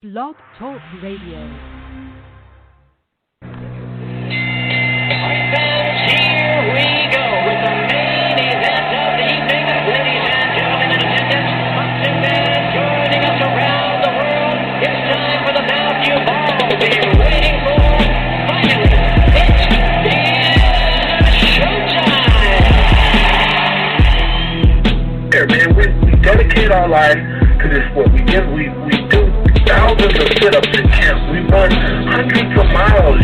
Blog Talk Radio. Here we go with the main event of the evening. Ladies and gentlemen in attendance, moms and dads joining us around the world. It's time for the bout you've all been waiting for. Finally, it's showtime. Here, man, we dedicate our life to this sport. We do thousands of sit-ups in camp. We run hundreds of miles,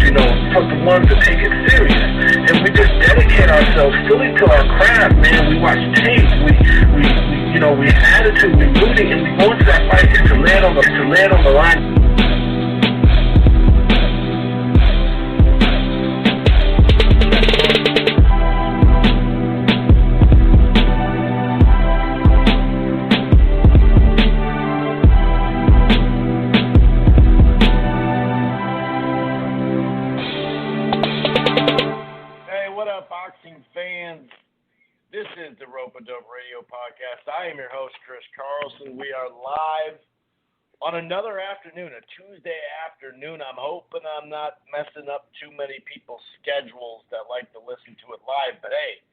for the ones that take it serious. And we just dedicate ourselves fully to our craft, man. We watch tape. We have attitude. We rooting, and we go into that fight just to land on the line. This is the Rope-A-Dope Radio Podcast. I am your host, Chris Carlson. We are live on another afternoon, a Tuesday afternoon. I'm hoping I'm not messing up too many people's schedules that like to listen to it live, but hey,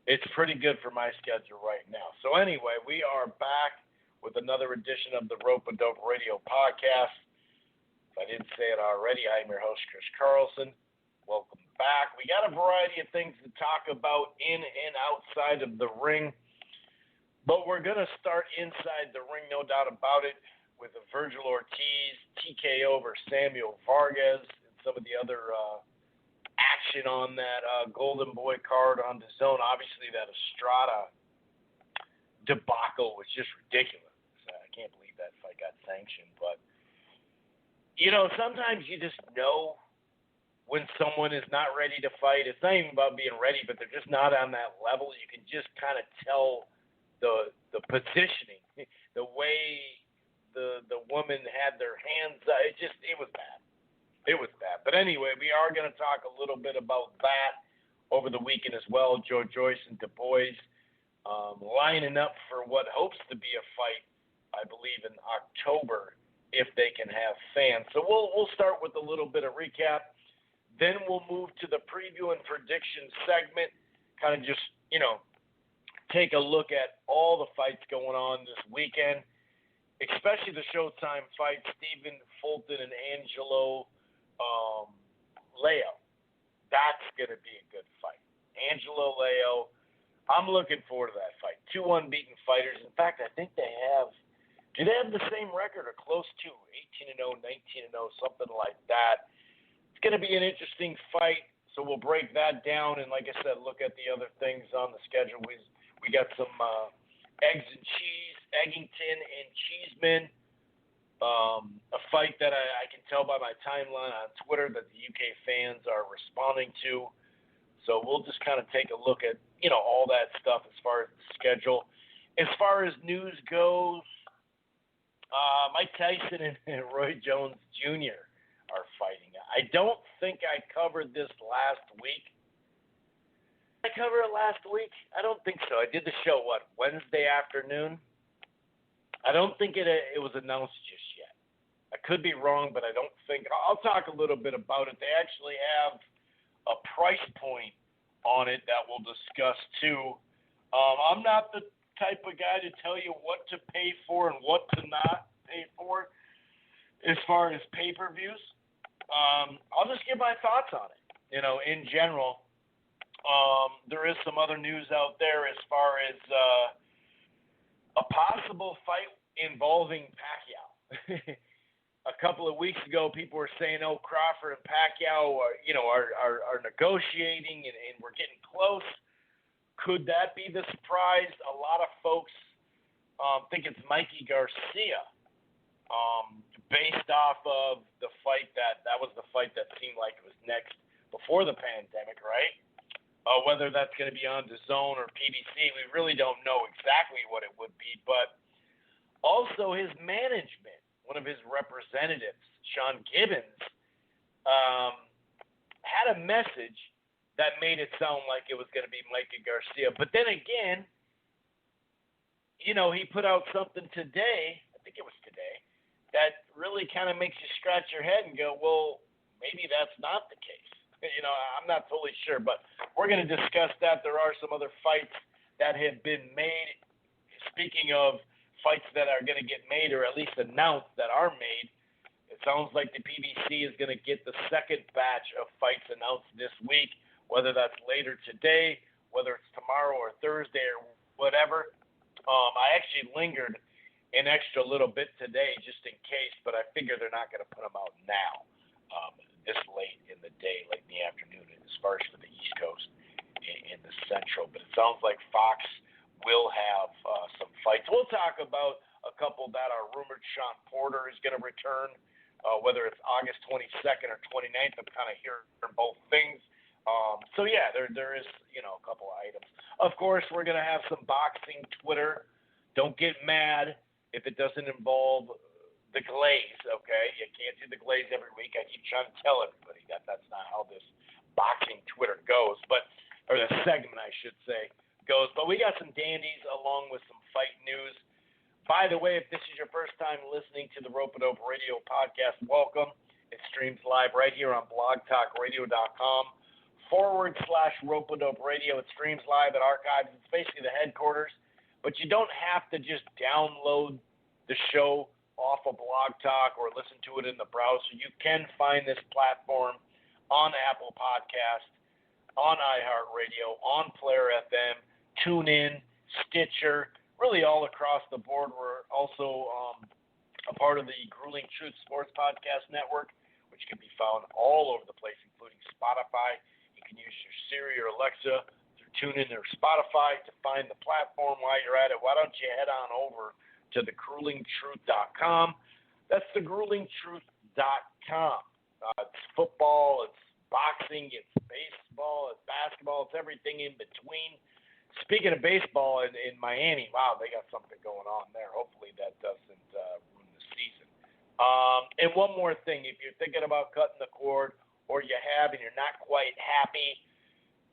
it's pretty good for my schedule right now. So anyway, we are back with another edition of the Rope-A-Dope Radio Podcast. If I didn't say it already, I am your host, Chris Carlson. Welcome back. We got a variety of things to talk about in and outside of the ring, but we're going to start inside the ring, no doubt about it, with a Vergil Ortiz TKO over Samuel Vargas and some of the other action on that Golden Boy card on the zone. Obviously, that Estrada debacle was just ridiculous. I can't believe that fight got sanctioned, but, sometimes you just know when someone is not ready to fight. It's not even about being ready, but they're just not on that level. You can just kind of tell the positioning, the way the woman had their hands. It was bad. It was bad. But anyway, we are going to talk a little bit about that over the weekend as well. Joe Joyce and Du Bois lining up for what hopes to be a fight, I believe, in October if they can have fans. So we'll start with a little bit of recap. Then we'll move to the preview and prediction segment, kind of just, take a look at all the fights going on this weekend, especially the Showtime fight, Stephen Fulton and Angelo Leo. That's going to be a good fight. Angelo Leo, I'm looking forward to that fight. Two unbeaten fighters. In fact, I think do they have the same record or close to 18-0, 19-0, something like that. Going to be an interesting fight, so we'll break that down and, like I said, look at the other things on the schedule. We got some eggs and cheese, Eggington and Cheeseman, a fight that I can tell by my timeline on Twitter that the UK fans are responding to. So we'll just kind of take a look at all that stuff as far as the schedule. As far as news goes, Mike Tyson and Roy Jones Jr. are fighting. I don't think I covered this last week. Did I cover it last week? I don't think so. I did the show, Wednesday afternoon? I don't think it was announced just yet. I could be wrong, but I don't think. I'll talk a little bit about it. They actually have a price point on it that we'll discuss too. I'm not the type of guy to tell you what to pay for and what to not pay for as far as pay-per-views. I'll just give my thoughts on it. In general, there is some other news out there as far as a possible fight involving Pacquiao. A couple of weeks ago, people were saying, Crawford and Pacquiao are negotiating and we're getting close. Could that be the surprise? A lot of folks think it's Mikey Garcia. Based off of the fight that was the fight that seemed like it was next before the pandemic, right? Whether that's going to be on DAZN or PBC, we really don't know exactly what it would be. But also his management, one of his representatives, Sean Gibbons, had a message that made it sound like it was going to be Mikey Garcia. But then again, he put out something today, I think it was today, that really kind of makes you scratch your head and go, well, maybe that's not the case. I'm not totally sure, but we're going to discuss that. There are some other fights that have been made. Speaking of fights that are going to get made, or at least announced that are made, it sounds like the PBC is going to get the second batch of fights announced this week, whether that's later today, whether it's tomorrow or Thursday or whatever. I actually lingered an extra little bit today just in case, but I figure they're not going to put them out now. This late in the day, late in the afternoon, as far as for the East Coast in the Central. But it sounds like Fox will have some fights. We'll talk about a couple that are rumored. Sean Porter is going to return, whether it's August 22nd or 29th. I'm kind of hearing both things. So, yeah, there is, a couple of items. Of course, we're going to have some boxing Twitter. Don't get mad if it doesn't involve the glaze, okay? You can't do the glaze every week. I keep trying to tell everybody that's not how this boxing Twitter goes, or the segment, I should say, goes. But we got some dandies along with some fight news. By the way, if this is your first time listening to the Rope-A-Dope Radio podcast, welcome. It streams live right here on blogtalkradio.com/Rope-A-Dope Radio. It streams live at Archives. It's basically the headquarters, but you don't have to just download the show off of Blog Talk or listen to it in the browser. You can find this platform on Apple Podcast, on iHeartRadio, on Player FM, TuneIn, Stitcher, really all across the board. We're also a part of the Grueling Truth Sports Podcast Network, which can be found all over the place, including Spotify. You can use your Siri or Alexa through TuneIn or Spotify to find the platform. While you're at it, why don't you head on over to thegruelingtruth.com. That's thegruelingtruth.com. It's football, it's boxing, it's baseball, it's basketball, it's everything in between. Speaking of baseball in Miami, wow, they got something going on there. Hopefully that doesn't ruin the season. And one more thing, if you're thinking about cutting the cord, or you have and you're not quite happy,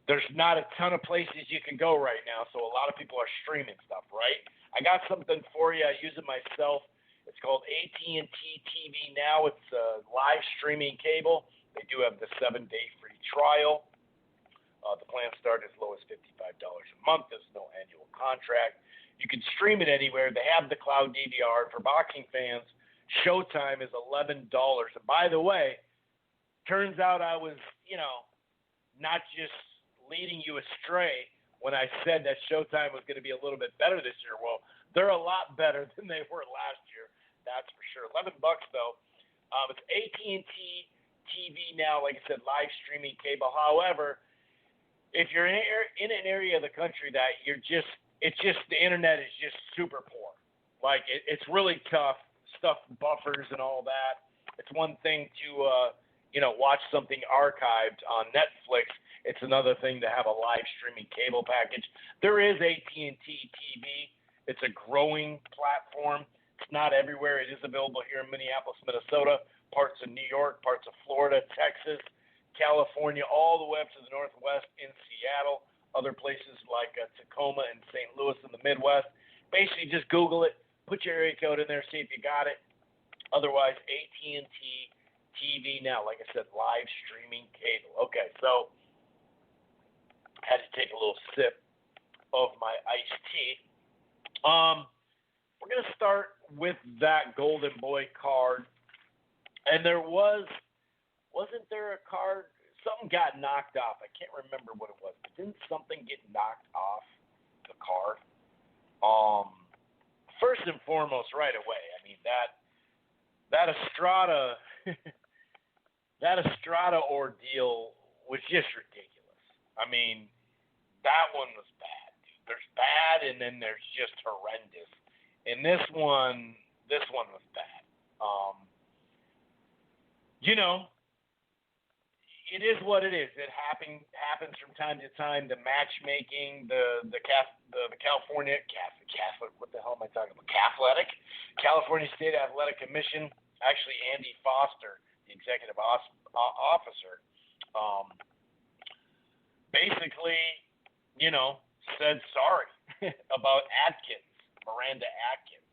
there's not a ton of places you can go right now, so a lot of people are streaming stuff, right? I got something for you. I use it myself. It's called AT&T TV Now. It's a live streaming cable. They do have the 7-day free trial. The plans start as low as $55 a month. There's no annual contract. You can stream it anywhere. They have the cloud DVR. For boxing fans, Showtime is $11. And by the way, turns out I was, not just leading you astray when I said that Showtime was going to be a little bit better this year. Well, they're a lot better than they were last year. That's for sure. $11 though. It's AT&T TV Now, like I said, live streaming cable. However, if you're in an area of the country that the internet is just super poor. Like it's really tough. Stuff buffers and all that. It's one thing to watch something archived on Netflix. It's another thing to have a live streaming cable package. There is AT&T TV. It's a growing platform. It's not everywhere. It is available here in Minneapolis, Minnesota, parts of New York, parts of Florida, Texas, California, all the way up to the Northwest in Seattle, other places like Tacoma and St. Louis in the Midwest. Basically, just Google it, put your area code in there, see if you got it. Otherwise, AT&T TV Now, like I said, live streaming cable. Okay, so I had to take a little sip of my iced tea. We're going to start with that Golden Boy card. And wasn't there a card? Something got knocked off. I can't remember what it was. But didn't something get knocked off the card? First and foremost, right away, I mean, that Estrada ordeal was just ridiculous. I mean, that one was bad, dude. There's bad, and then there's just horrendous. And this one was bad. It is what it is. It happens from time to time. The matchmaking, the California Catholic. What the hell am I talking about? California State Athletic Commission. Actually, Andy Foster, the executive officer, basically, said sorry about Miranda Atkins.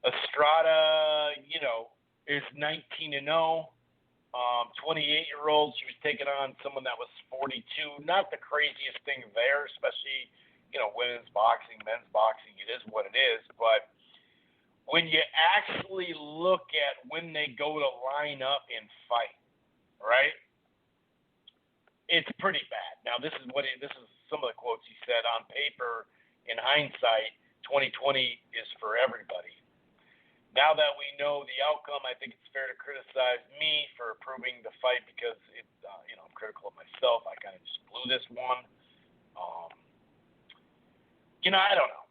Estrada, is 19-0. 28-year-old. She was taking on someone that was 42. Not the craziest thing there, especially, women's boxing, men's boxing. It is what it is. But when you actually look at when they go to line up and fight, right? It's pretty bad. Now, this is some of the quotes he said. On paper, in hindsight, 2020 is for everybody. Now that we know the outcome, I think it's fair to criticize me for approving the fight because I'm critical of myself. I kind of just blew this one. I don't know.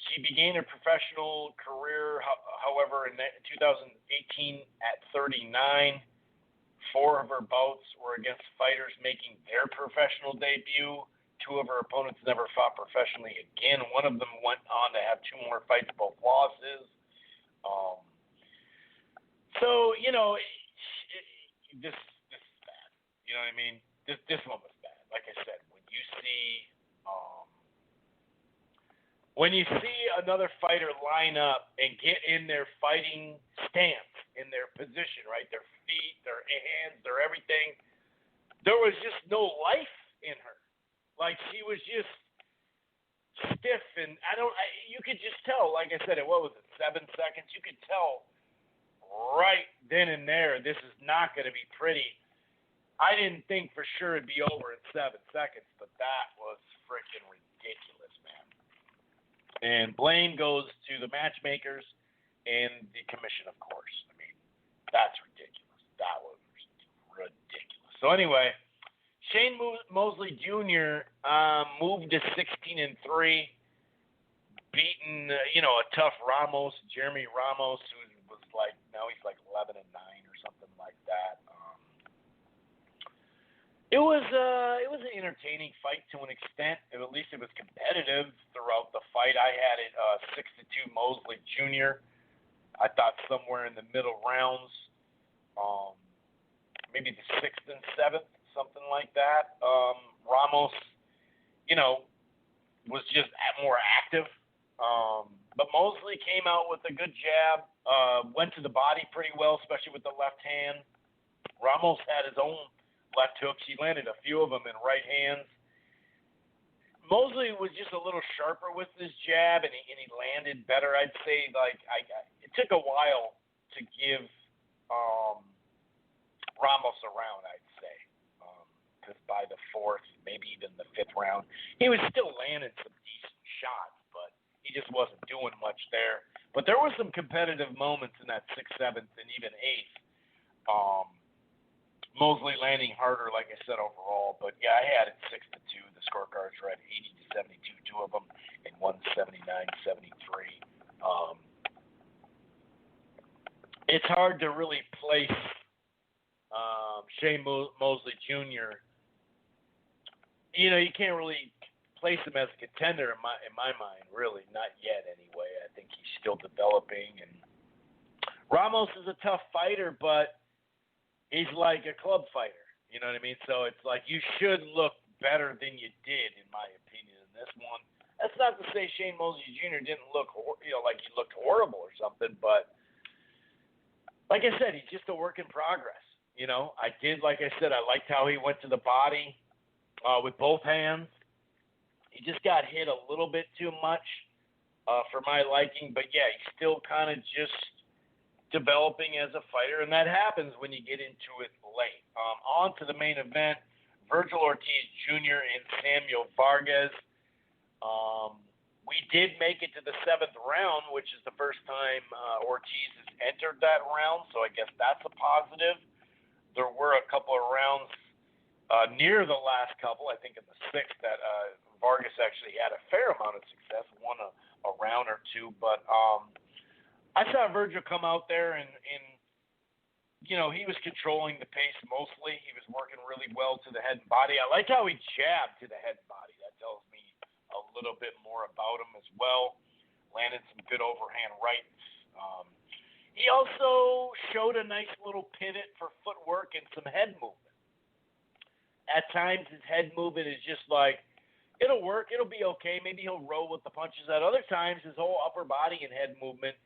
She began her professional career, however, in 2018 at 39. 4 of her bouts were against fighters making their professional debut. 2 of her opponents never fought professionally again. One of them went on to have 2 more fights, both losses. This is bad. You know what I mean? This one was bad. Like I said, when you see another fighter line up and get in their fighting stance, in their position, right? Their feet, their hands, their everything, there was just no life in her. Like she was just stiff, and you could just tell, like I said, what was it, 7 seconds? You could tell right then and there, this is not going to be pretty. I didn't think for sure it'd be over in 7 seconds, but that was freaking ridiculous, man. And blame goes to the matchmakers and the commission, of course. I mean, that's ridiculous. That was ridiculous. So anyway, Shane Mosley Jr. Moved to 16-3, beating a tough Jeremy Ramos, who was now he's 11-9 or something like that. It was an entertaining fight to an extent. At least it was competitive throughout the fight. I had it 6-2 Mosley Jr. I thought somewhere in the middle rounds, maybe the 6th and 7th, something like that. Ramos, was just more active. But Mosley came out with a good jab, went to the body pretty well, especially with the left hand. Ramos had his own left hooks. He landed a few of them in right hands. Mosley was just a little sharper with his jab, and he landed better. I'd say, it took a while to give Ramos a round, I'd say. Because by the 4th, maybe even the 5th round, he was still landing some decent shots, but he just wasn't doing much there. But there were some competitive moments in that 6th, 7th, and even 8th. Mosley landing harder, like I said, overall. But, yeah, I had it 6-2. The scorecards were at 80-72, 2 of them, and 179-73. It's hard to really place Shane Mosley Jr. You can't really place him as a contender in my mind, really. Not yet, anyway. I think he's still developing. And Ramos is a tough fighter, but he's like a club fighter. You know what I mean? So it's like you should look better than you did, in my opinion, in this one. That's not to say Shane Mosley Jr. didn't look, like he looked horrible or something, but like I said, he's just a work in progress. Like I said, I liked how he went to the body with both hands. He just got hit a little bit too much for my liking, but yeah, he's still kind of just developing as a fighter, and that happens when you get into it late. On to the main event, Vergil Ortiz Jr. and Samuel Vargas. We did make it to the 7th round, which is the first time Ortiz has entered that round, so I guess that's a positive. There were a couple of rounds near the last couple, I think in the 6th, that Vargas actually had a fair amount of success, won a round or 2, but I saw Vergil come out there and he was controlling the pace mostly. He was working really well to the head and body. I like how he jabbed to the head and body. That tells me a little bit more about him as well. Landed some good overhand rights. He also showed a nice little pivot for footwork and some head movement. At times, his head movement is just like, it'll work, it'll be okay. Maybe he'll roll with the punches. At other times, his whole upper body and head movement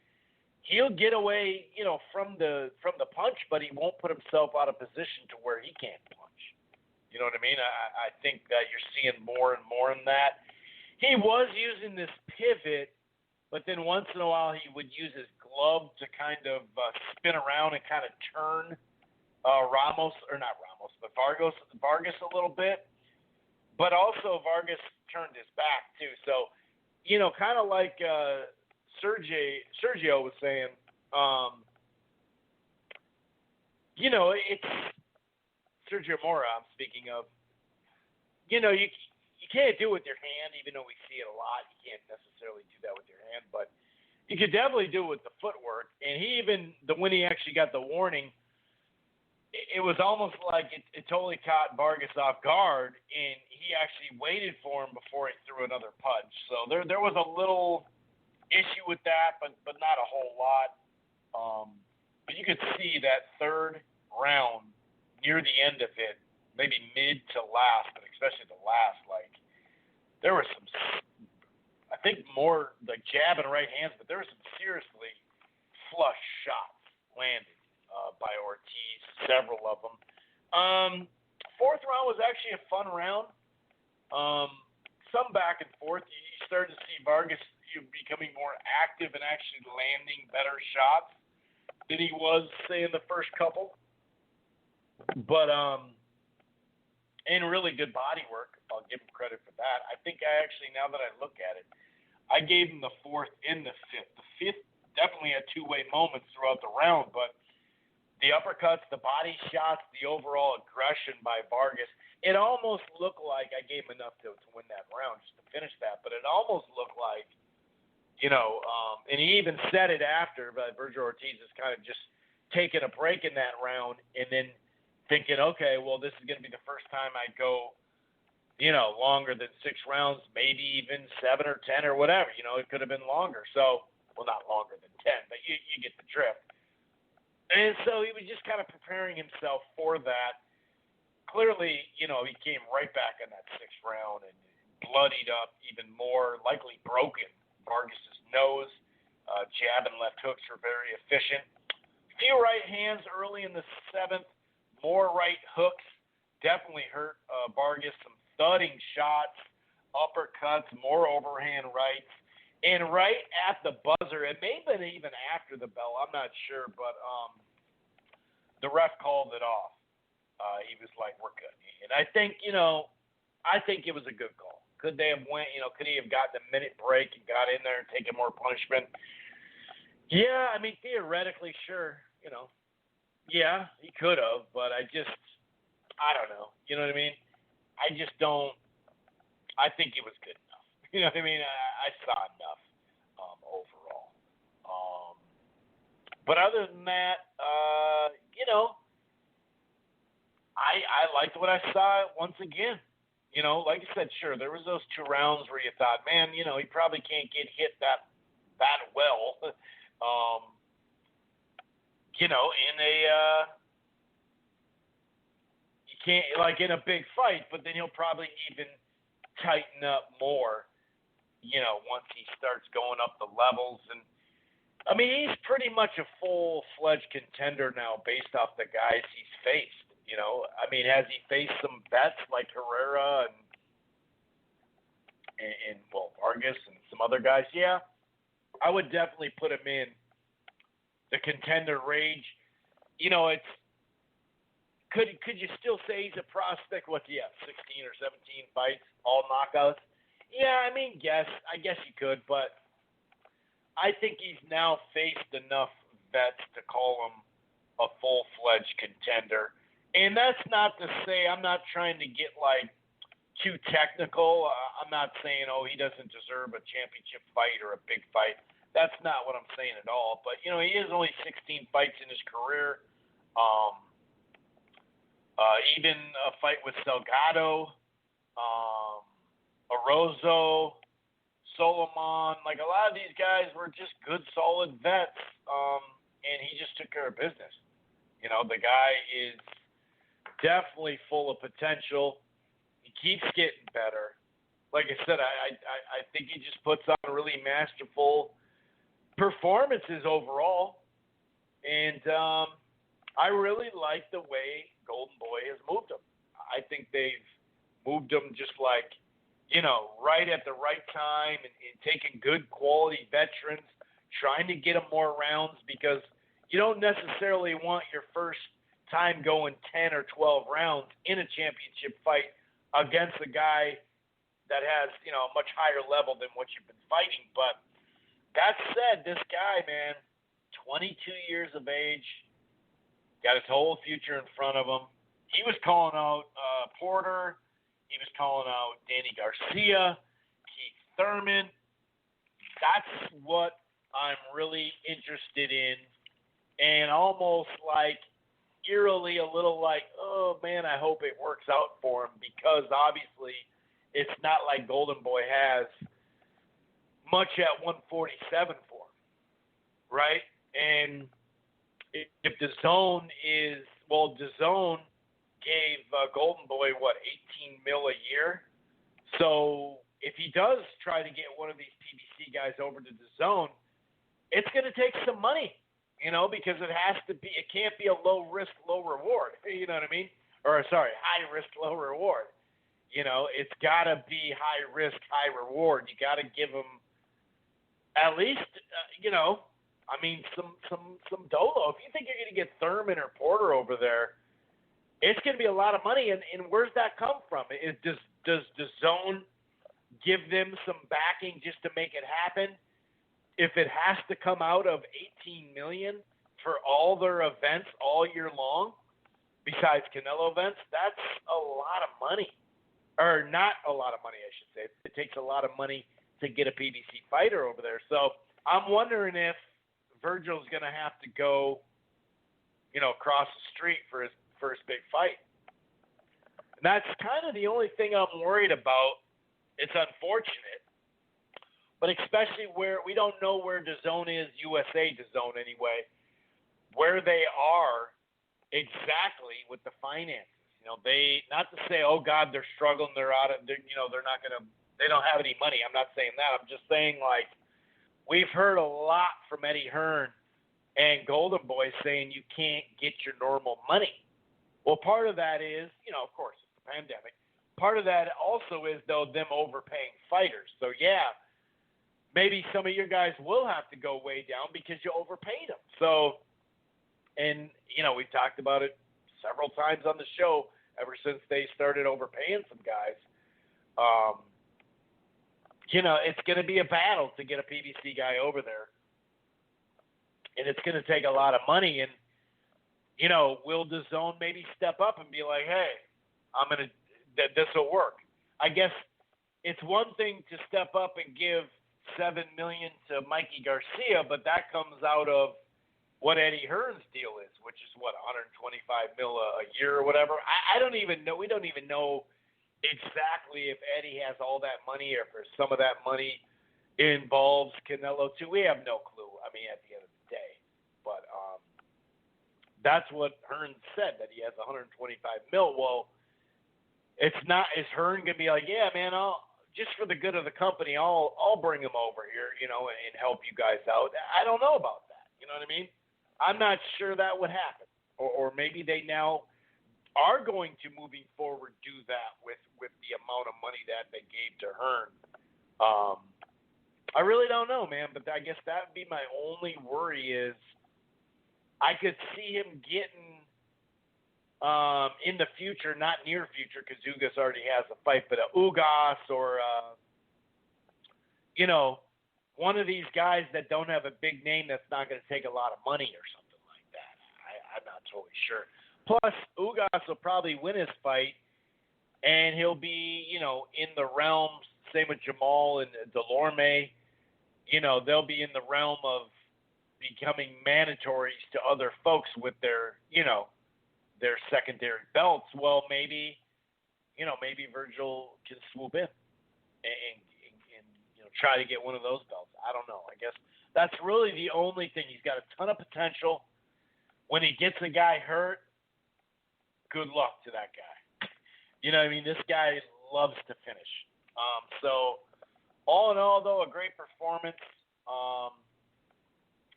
he'll get away, from the punch, but he won't put himself out of position to where he can't punch. You know what I mean? I think that you're seeing more and more in that. He was using this pivot, but then once in a while he would use his glove to kind of spin around and kind of turn Vargas a little bit. But also Vargas turned his back too. So, kind of like Sergio was saying, it's Sergio Mora I'm speaking of. You can't do it with your hand, even though we see it a lot. You can't necessarily do that with your hand, but you could definitely do it with the footwork. And when he actually got the warning, it was almost like it totally caught Vargas off guard, and he actually waited for him before he threw another punch. So there was a little issue with that, but not a whole lot. But you could see that third round, near the end of it, maybe mid to last, but especially the last, there were some, I think more like jab and right hands, but there were some seriously flush shots landed by Ortiz, several of them. Fourth round was actually a fun round. Some back and forth. You started to see Vargas becoming more active and actually landing better shots than he was, say, in the first couple. But and really good body work. I'll give him credit for that. I think now that I look at it, I gave him the fourth and the fifth. The fifth definitely had two-way moments throughout the round, but the uppercuts, the body shots, the overall aggression by Vargas, it almost looked like I gave him enough to win that round just to finish that, but it almost looked like, and he even said it after, but Vergil Ortiz is kind of just taking a break in that round and then thinking, okay, well, this is going to be the first time I go, longer than 6 rounds, maybe even 7 or 10 or whatever. It could have been longer. So, well, not longer than 10, but you get the drift. And so he was just kind of preparing himself for that. Clearly, he came right back in that 6th round and bloodied up even more, likely broken Vargas's nose. Jab and left hooks were very efficient. Few right hands early in the 7th. More right hooks definitely hurt Vargas. Some thudding shots, uppercuts, more overhand rights. And right at the buzzer, it may have been even after the bell, I'm not sure, but the ref called it off. He was like, we're good. And I think, I think it was a good call. Could they have could he have gotten a minute break and got in there and taken more punishment? Yeah, I mean, theoretically, sure, Yeah, he could have, but I don't know. You know what I mean? I just don't. I think it was good enough. You know what I mean? I saw enough overall. But other than that, I liked what I saw once again. Like I said, sure, there was those 2 rounds where you thought, man, he probably can't get hit that well. You can't, like in a big fight, but then he'll probably even tighten up more, once he starts going up the levels. And I mean, he's pretty much a full-fledged contender now based off the guys he's faced. I mean, has he faced some vets like Herrera and Vargas and some other guys? Yeah, I would definitely put him in the contender range. It's could you still say he's a prospect? What do you have, 16 or 17 fights, all knockouts? Yeah, I mean, I guess you could, but I think he's now faced enough vets to call him a full-fledged contender. And that's not to say I'm not trying to get too technical. I'm not saying, he doesn't deserve a championship fight or a big fight. That's not what I'm saying at all. But, he is only 16 fights in his career. Even a fight with Salgado, Orozco, Solomon. A lot of these guys were just good, solid vets. And he just took care of business. The guy is definitely full of potential. He keeps getting better. Like I said, I think he just puts on a really masterful performances overall. And I really like the way Golden Boy has moved them. I think they've moved them just like, right at the right time and taking good quality veterans, trying to get them more rounds, because you don't necessarily want your first time going 10 or 12 rounds in a championship fight against a guy that has, a much higher level than what you've been fighting. But that said, this guy, man, 22 years of age, got his whole future in front of him. He was calling out Porter. He was calling out Danny Garcia, Keith Thurman. That's what I'm really interested in, and almost like eerily a little like, oh, man, I hope it works out for him, because obviously it's not like Golden Boy has much at 147 for him, right? And if the zone is, DAZN gave Golden Boy, $18 million a year? So if he does try to get one of these PBC guys over to DAZN, it's going to take some money, because it can't be a low risk, low reward. You know what I mean? Or sorry, high risk, low reward. It's got to be high risk, high reward. You got to give them at least, some dolo. If you think you're going to get Thurman or Porter over there, it's going to be a lot of money. And where's that come from? Does DAZN give them some backing just to make it happen? If it has to come out of $18 million for all their events all year long, besides Canelo events, that's a lot of money. Or not a lot of money, I should say. It takes a lot of money to get a PBC fighter over there. So I'm wondering if Vergil's going to have to go, across the street for his first big fight. And that's kind of the only thing I'm worried about. It's unfortunate. But especially where we don't know where DAZN is, USA DAZN anyway, where they are exactly with the finances. They, not to say, oh God, they're struggling, they're out of, they're not going to, they don't have any money. I'm not saying that. I'm just saying, like, we've heard a lot from Eddie Hearn and Golden Boy saying you can't get your normal money. Well, part of that is, of course, it's the pandemic. Part of that also is, though, them overpaying fighters. So, yeah, maybe some of your guys will have to go way down because you overpaid them. So, and, we've talked about it several times on the show ever since they started overpaying some guys. It's going to be a battle to get a PBC guy over there. And it's going to take a lot of money. And, will DAZN maybe step up and be like, hey, this will work. I guess it's one thing to step up and give $7 million to Mikey Garcia, but that comes out of what Eddie Hearn's deal is, which is $125 million a year or whatever. I don't even know. We don't even know exactly if Eddie has all that money or if some of that money involves Canelo too. We have no clue. At the end of the day, but that's what Hearn said, that he has $125 million. Well, it's not. Is Hearn gonna be like, yeah, man, just for the good of the company, I'll bring him over here, and help you guys out. I don't know about that. You know what I mean? I'm not sure that would happen. Or maybe they now are going to, moving forward, do that with the amount of money that they gave to Hearn. I really don't know, man, but I guess that would be my only worry is I could see him getting in the future, not near future, because Ugas already has a fight, but a Ugas or, one of these guys that don't have a big name that's not going to take a lot of money or something like that. I'm not totally sure. Plus, Ugas will probably win his fight, and he'll be, in the realms, same with Jamal and Delorme, they'll be in the realm of becoming mandatories to other folks with their, their secondary belts. Well, maybe Vergil can swoop in and try to get one of those belts. I don't know. I guess that's really the only thing. He's got a ton of potential. When he gets a guy hurt, good luck to that guy. This guy loves to finish. So all in all, though, a great performance.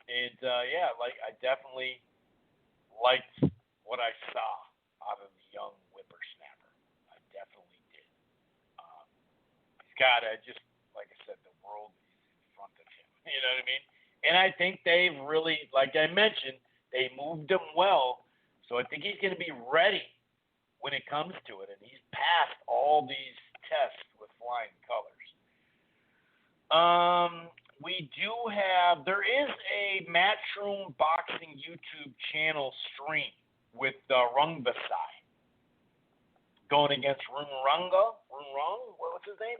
And, I definitely liked what I saw out of the young whippersnapper. I definitely did. He's got just like I said, the world is in front of him. You know what I mean? And I think they've really, like I mentioned, they moved him well. So I think he's going to be ready when it comes to it. And he's passed all these tests with flying colors. There is a Matchroom Boxing YouTube channel stream with Rungbasai going against Runrunga. What was his name?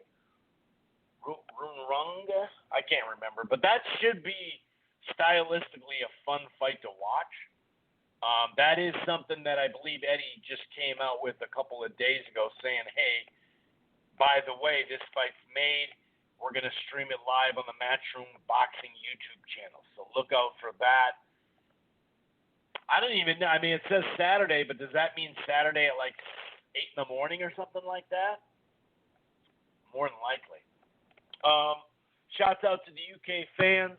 Runrunga? I can't remember. But that should be stylistically a fun fight to watch. That is something that I believe Eddie just came out with a couple of days ago saying, hey, by the way, this fight's made. We're going to stream it live on the Matchroom Boxing YouTube channel. So look out for that. I don't even know. I mean, it says Saturday, but does that mean Saturday at like 8 in the morning or something like that? More than likely. Shouts out to the UK fans.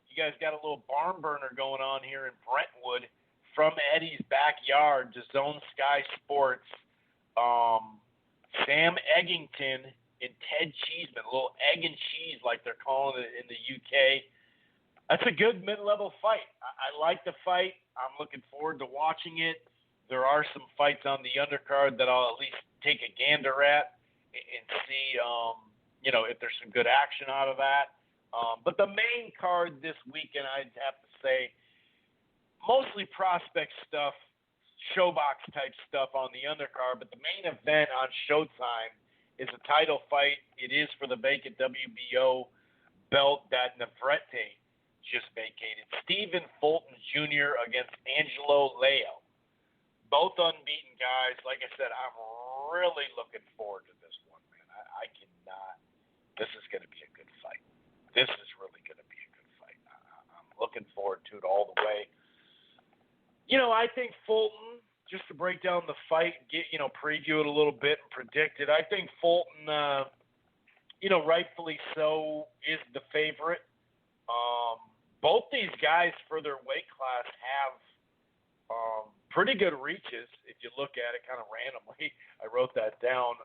You guys got a little barn burner going on here in Brentwood from Eddie's backyard to Zone Sky Sports. Sam Eggington and Ted Cheeseman, a little egg and cheese like they're calling it in the UK. That's a good mid-level fight. I like the fight. I'm looking forward to watching it. There are some fights on the undercard that I'll at least take a gander at and see, if there's some good action out of that. But the main card this weekend, I'd have to say, mostly prospect stuff, showbox type stuff on the undercard. But the main event on Showtime is a title fight. It is for the vacant WBO belt that Navarrete just vacated. Stephen Fulton Jr. against Angelo Leo. Both unbeaten guys. Like I said, I'm really looking forward to this one, man. I cannot. This is going to be a good fight. This is really going to be a good fight. I'm looking forward to it all the way. I think Fulton, just to break down the fight, preview it a little bit and predict it. I think Fulton, rightfully so, is the favorite. Both these guys for their weight class have pretty good reaches. If you look at it kind of randomly, I wrote that down.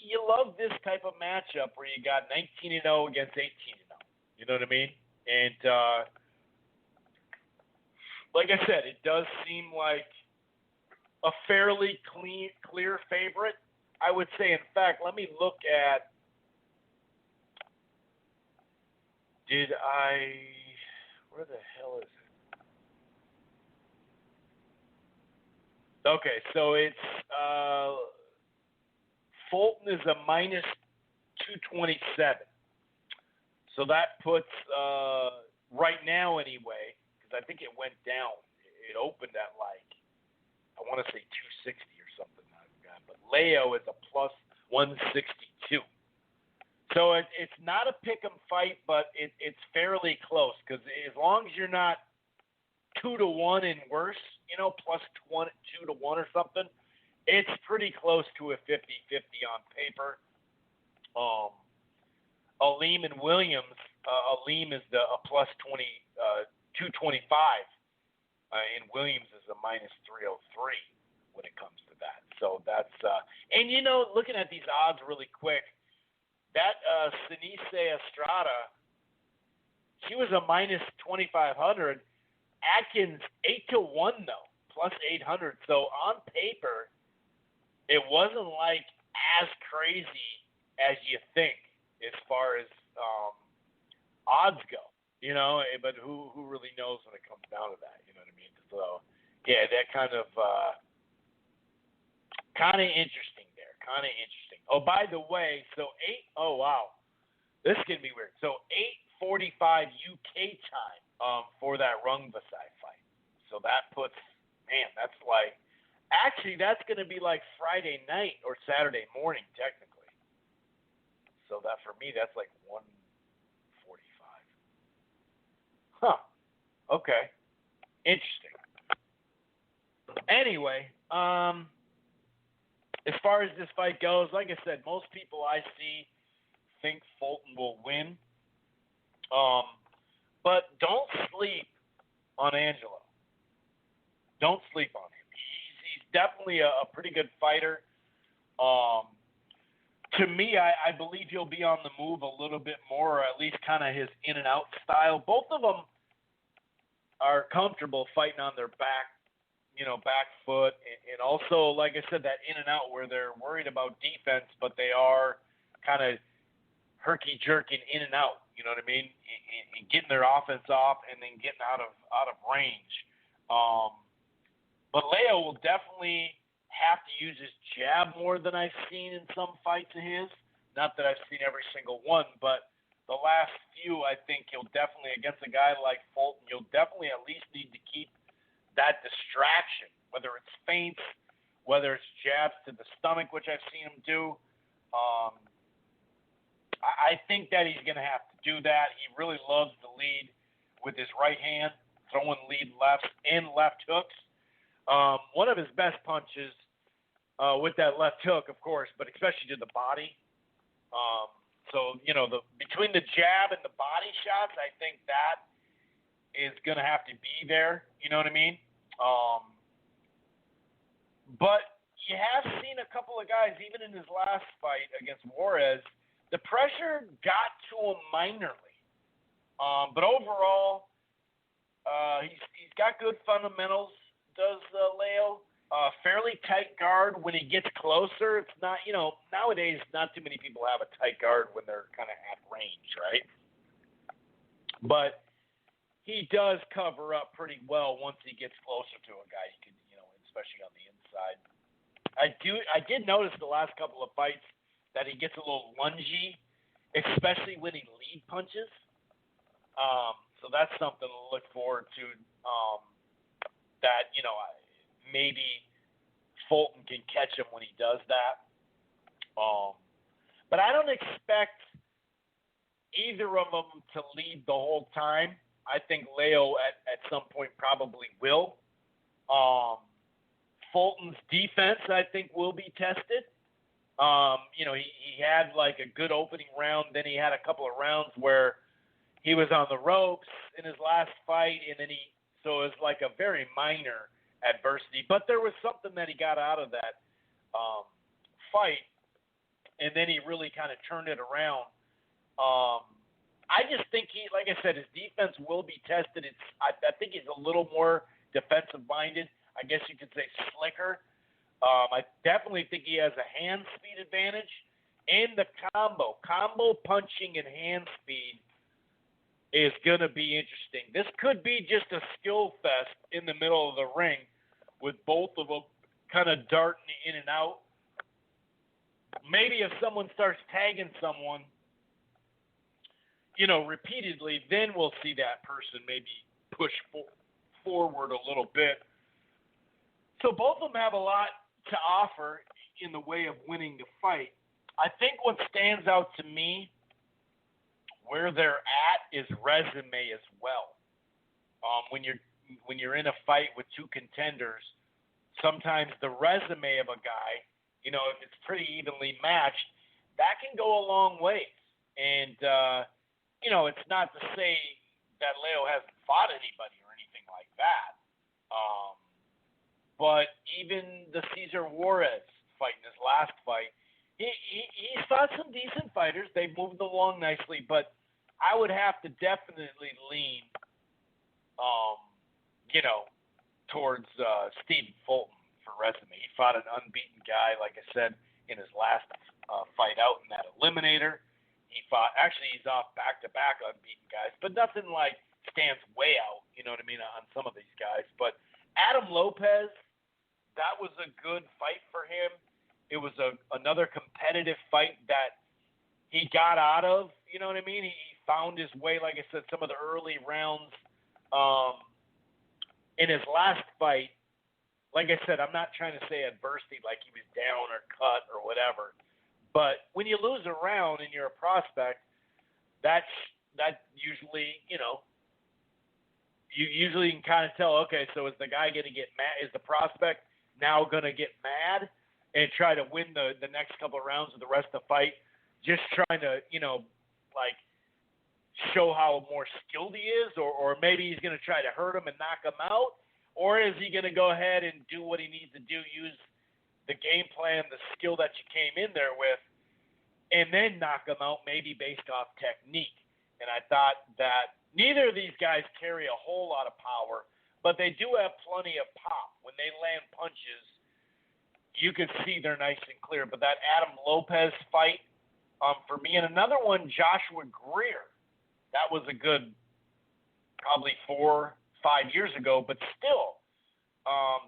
You love this type of matchup where you got 19-0 against 18-0. You know what I mean? And like I said, it does seem like a fairly clear favorite. I would say, in fact, let me look at. Where the hell is it? Okay, so it's Fulton is a minus 227. So that puts, right now anyway, because I think it went down. It opened at I want to say 260 or something. But Leo is a plus 162. So it's not a pick'em fight, but it's fairly close because as long as you're not 2-1 and worse, plus 2-1 or something, it's pretty close to a 50-50 on paper. Aleem and Williams, Aleem is a plus 225, and Williams is a minus 303 when it comes to that. So that's and looking at these odds really quick, that Sinise Estrada, she was a minus 2,500. Atkins 8-1 though, plus 800. So on paper, it wasn't as crazy as you think as far as odds go. But who really knows when it comes down to that? You know what I mean? So yeah, that kind of interesting there. Kind of interesting. Oh, by the way, oh wow, this is gonna be weird. So 8:45 UK time for that Rungbasai fight. So that puts, that's actually that's gonna be Friday night or Saturday morning technically. So that for me that's 1:45. Huh. Okay. Interesting. Anyway, as far as this fight goes, like I said, most people I see think Fulton will win. But don't sleep on Angelo. Don't sleep on him. He's definitely a pretty good fighter. To me, I believe he'll be on the move a little bit more, or at least kind of his in and out style. Both of them are comfortable fighting on their back foot, and also, like I said, that in and out where they're worried about defense, but they are kind of herky-jerking in and out, you know what I mean, and getting their offense off and then getting out of range. But Leo will definitely have to use his jab more than I've seen in some fights of his. Not that I've seen every single one, but the last few, I think he'll definitely, against a guy like Fulton, you'll definitely at least need to keep that distraction, whether it's feints, whether it's jabs to the stomach, which I've seen him do. I think that he's going to have to do that. He really loves to lead with his right hand, throwing lead lefts and left hooks. One of his best punches with that left hook, of course, but especially to the body. So, between the jab and the body shots, I think that is going to have to be there. You know what I mean? But you have seen a couple of guys, even in his last fight against Juarez, the pressure got to him minorly. But overall, he's got good fundamentals, does Leo. Fairly tight guard when he gets closer. It's not, nowadays not too many people have a tight guard when they're kind of at range, right? But he does cover up pretty well once he gets closer to a guy. He can, especially on the inside. I did notice the last couple of fights that he gets a little lungy, especially when he lead punches. So that's something to look forward to. That maybe Fulton can catch him when he does that. But I don't expect either of them to lead the whole time. I think Leo at some point probably will. Fulton's defense, I think, will be tested. He had like a good opening round. Then he had a couple of rounds where he was on the ropes in his last fight, and then so it was like a very minor adversity. But there was something that he got out of that fight, and then he really kind of turned it around. I just think like I said, his defense will be tested. I think he's a little more defensive-minded. I guess you could say slicker. I definitely think he has a hand speed advantage, and the combo punching and hand speed is going to be interesting. This could be just a skill fest in the middle of the ring with both of them kind of darting in and out. Maybe if someone starts tagging someone, repeatedly, then we'll see that person maybe push forward a little bit. So both of them have a lot to offer in the way of winning the fight. I think what stands out to me where they're at is resume as well. When you're in a fight with two contenders, sometimes the resume of a guy, if it's pretty evenly matched, that can go a long ways. And it's not to say that Leo hasn't fought anybody or anything like that. But even the Cesar Juarez fight in his last fight, he's fought some decent fighters. They've moved along nicely, but I would have to definitely lean, towards Stephen Fulton for resume. He fought an unbeaten guy, like I said, in his last fight out in that eliminator. He's off back-to-back unbeaten guys, but nothing like stands way out, you know what I mean, on some of these guys. But Adam Lopez, that was a good fight for him. It was another competitive fight that he got out of, you know what I mean? He found his way, like I said, some of the early rounds in his last fight. Like I said, I'm not trying to say adversity like he was down or cut or whatever. But when you lose a round and you're a prospect, that usually, you usually can kind of tell, okay, so is the guy going to get mad? Is the prospect now going to get mad and try to win the next couple of rounds of the rest of the fight, just trying to, show how more skilled he is, or maybe he's going to try to hurt him and knock him out, or is he going to go ahead and do what he needs to do, use the game plan, the skill that you came in there with, and then knock him out maybe based off technique. And I thought that neither of these guys carry a whole lot of power, but they do have plenty of pop. When they land punches, you can see they're nice and clear. But that Adam Lopez fight, for me, and another one, Joshua Greer, that was a good probably 4-5 years ago, but still,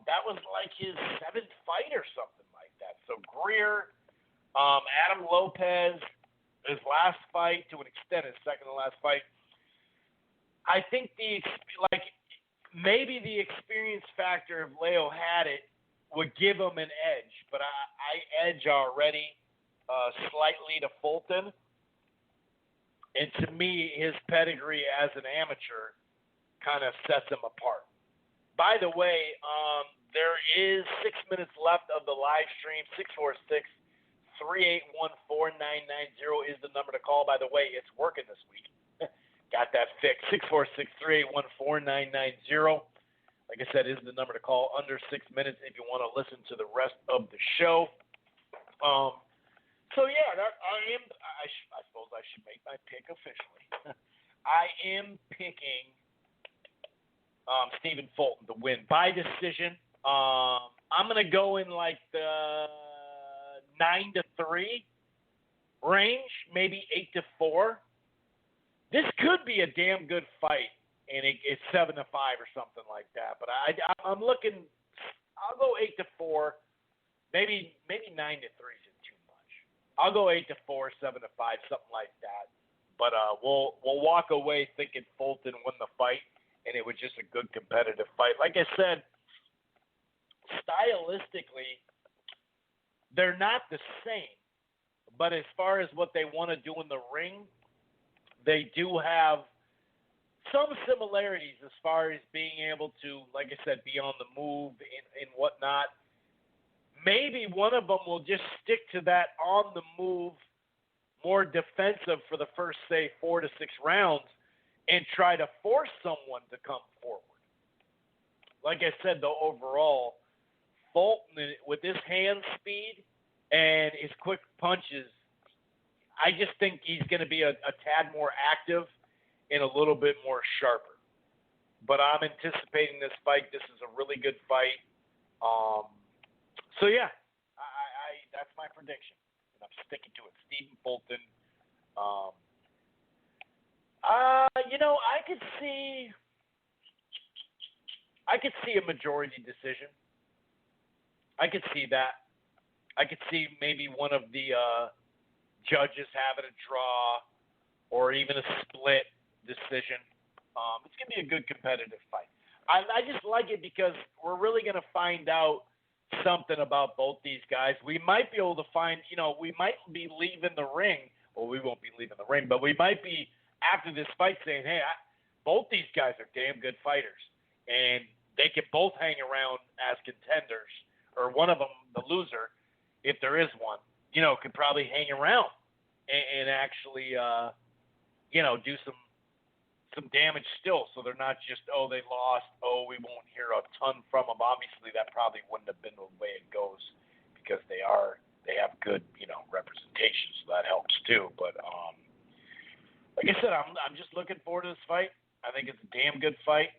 that was like his 7th fight or something like that. So Greer, Adam Lopez, his last fight, to an extent, his second to last fight. I think maybe the experience factor, if Leo had it, would give him an edge. But I edge already slightly to Fulton. And to me, his pedigree as an amateur kind of sets him apart. By the way, there is 6 minutes left of the live stream. 646-381-4990 is the number to call. By the way, it's working this week. Got that fixed. 646-381-4990. Like I said, is the number to call under 6 minutes if you want to listen to the rest of the show. So yeah, I suppose I should make my pick officially. I am picking Stephen Fulton to win by decision. I'm gonna go in like the 9-3 range, maybe 8-4. This could be a damn good fight, and it's 7-5 or something like that. But I'm looking. I'll go 8-4, maybe 9-3 is too much. I'll go 8-4, 7-5, something like that. But we'll walk away thinking Fulton won the fight, and it was just a good competitive fight. Like I said, stylistically, they're not the same. But as far as what they want to do in the ring, they do have some similarities as far as being able to, like I said, be on the move and whatnot. Maybe one of them will just stick to that on the move, more defensive for the first, say, 4 to 6 rounds and try to force someone to come forward. Like I said, though, overall, Fulton, with his hand speed and his quick punches, I just think he's going to be a tad more active and a little bit more sharper. But I'm anticipating this fight. This is a really good fight. So, yeah, that's my prediction, and I'm sticking to it. Stephen Fulton. I could see a majority decision. I could see that. I could see maybe one of the judges having a draw or even a split decision. It's going to be a good competitive fight. I just like it because we're really going to find out something about both these guys. We might be able to find, we might be leaving the ring. Well, we won't be leaving the ring, but we might be, after this fight, saying, hey, both these guys are damn good fighters. And they can both hang around as contenders. Or one of them, the loser, if there is one, could probably hang around and actually, do some damage still. So they're not just, they lost. We won't hear a ton from them. Obviously, that probably wouldn't have been the way it goes because they have good, representation. So that helps too. But like I said, I'm just looking forward to this fight. I think it's a damn good fight.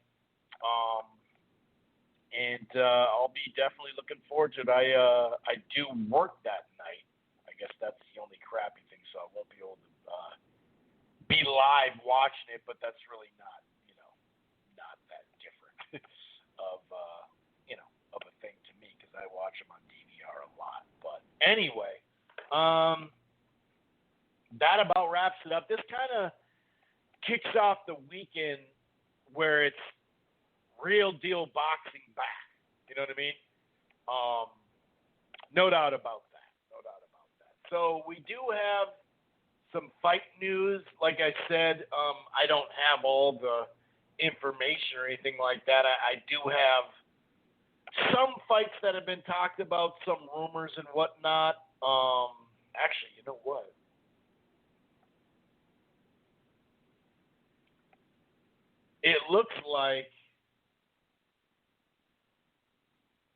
And I'll be definitely looking forward to it. I do work that night. I guess that's the only crappy thing, so I won't be able to be live watching it, but that's really not that different of a thing to me because I watch them on DVR a lot. But anyway, that about wraps it up. This kind of kicks off the weekend where it's real deal boxing back. You know what I mean? No doubt about that. So we do have some fight news. Like I said, I don't have all the information or anything like that. I do have some fights that have been talked about, some rumors and whatnot. Actually, you know what? it looks like.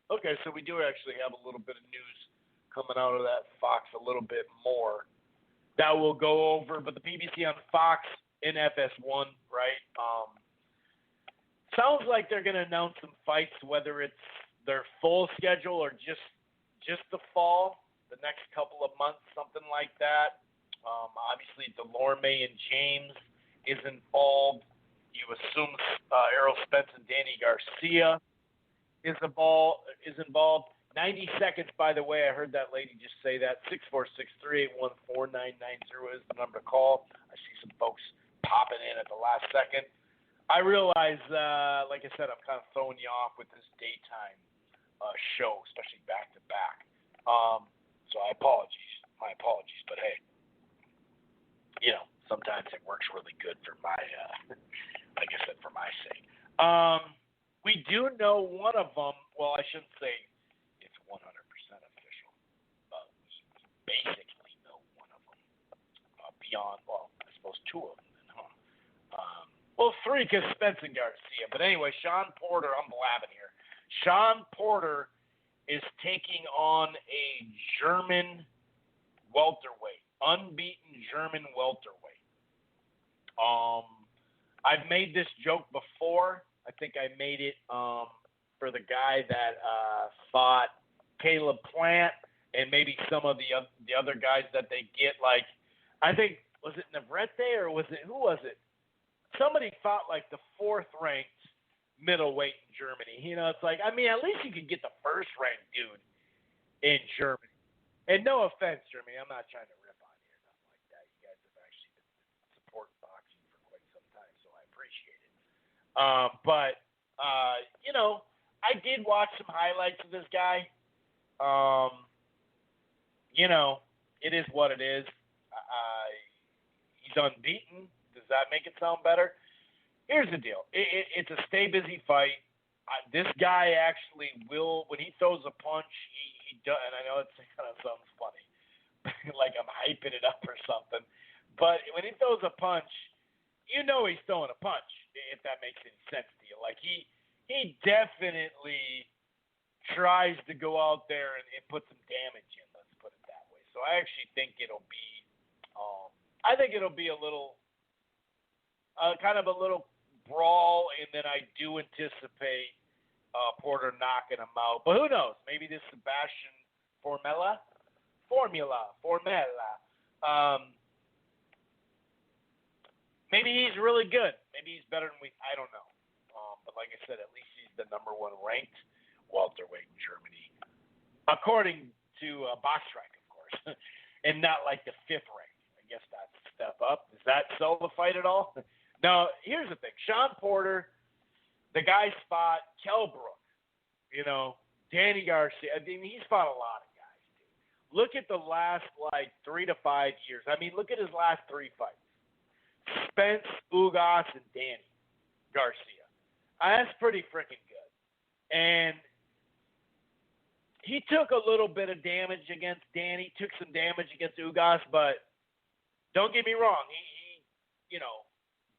Okay, so we do actually have a little bit of news coming out of that Fox a little bit more that we'll go over. But the PBC on Fox in FS1, right? Sounds like they're going to announce some fights, whether it's their full schedule or just the fall, the next couple of months, something like that. Obviously, Delorme and James is involved. You assume Errol Spence and Danny Garcia is involved. 90 seconds, by the way. I heard that lady just say that. 646-381-4990 is the number to call. I see some folks popping in at the last second. I realize, like I said, I'm kind of throwing you off with this daytime show, especially back to back. So my apologies, but hey, sometimes it works really good for my, like I said, for my sake. We do know one of them. Well, I shouldn't say it's 100% official. We basically know one of them. Beyond, well, I suppose two of them. Well, three because Spence and Garcia. But anyway, Sean Porter, I'm blabbing here. Sean Porter is taking on a German welterweight, unbeaten German welterweight. I've made this joke before. I think I made it for the guy that fought Caleb Plant and maybe some of the other guys that they get. Like, I think, was it Navarrete or who was it? Somebody fought like the fourth-ranked middleweight in Germany. It's like, I mean, at least you could get the first-ranked dude in Germany. And no offense, Germany, I'm not trying to rip on you or nothing like that. You guys have actually been supporting boxing for quite some time, so I appreciate it. But I did watch some highlights of this guy. It is what it is. He's unbeaten. Does that make it sound better? Here's the deal. It's a stay busy fight. This guy actually will, when he throws a punch, he does, and I know it kind of sounds funny, like I'm hyping it up or something, but when he throws a punch, he's throwing a punch, if that makes any sense to you. Like, he definitely tries to go out there and put some damage in, let's put it that way. So I actually think it'll be, a little, kind of a little brawl, and then I do anticipate Porter knocking him out. But who knows? Maybe this Sebastian Formella. Maybe he's really good. Maybe he's better than I don't know. But like I said, at least he's the number one ranked welterweight in Germany, according to BoxRec, of course, and not like the fifth rank. I guess that's a step up. Does that sell the fight at all? No, here's the thing. Sean Porter, the guy fought Kelbrook, Danny Garcia. I mean, he's fought a lot of guys, dude. Look at the last, 3 to 5 years. I mean, look at his last three fights. Spence, Ugas, and Danny Garcia. That's pretty freaking good. And he took a little bit of damage against Danny, took some damage against Ugas, but don't get me wrong. He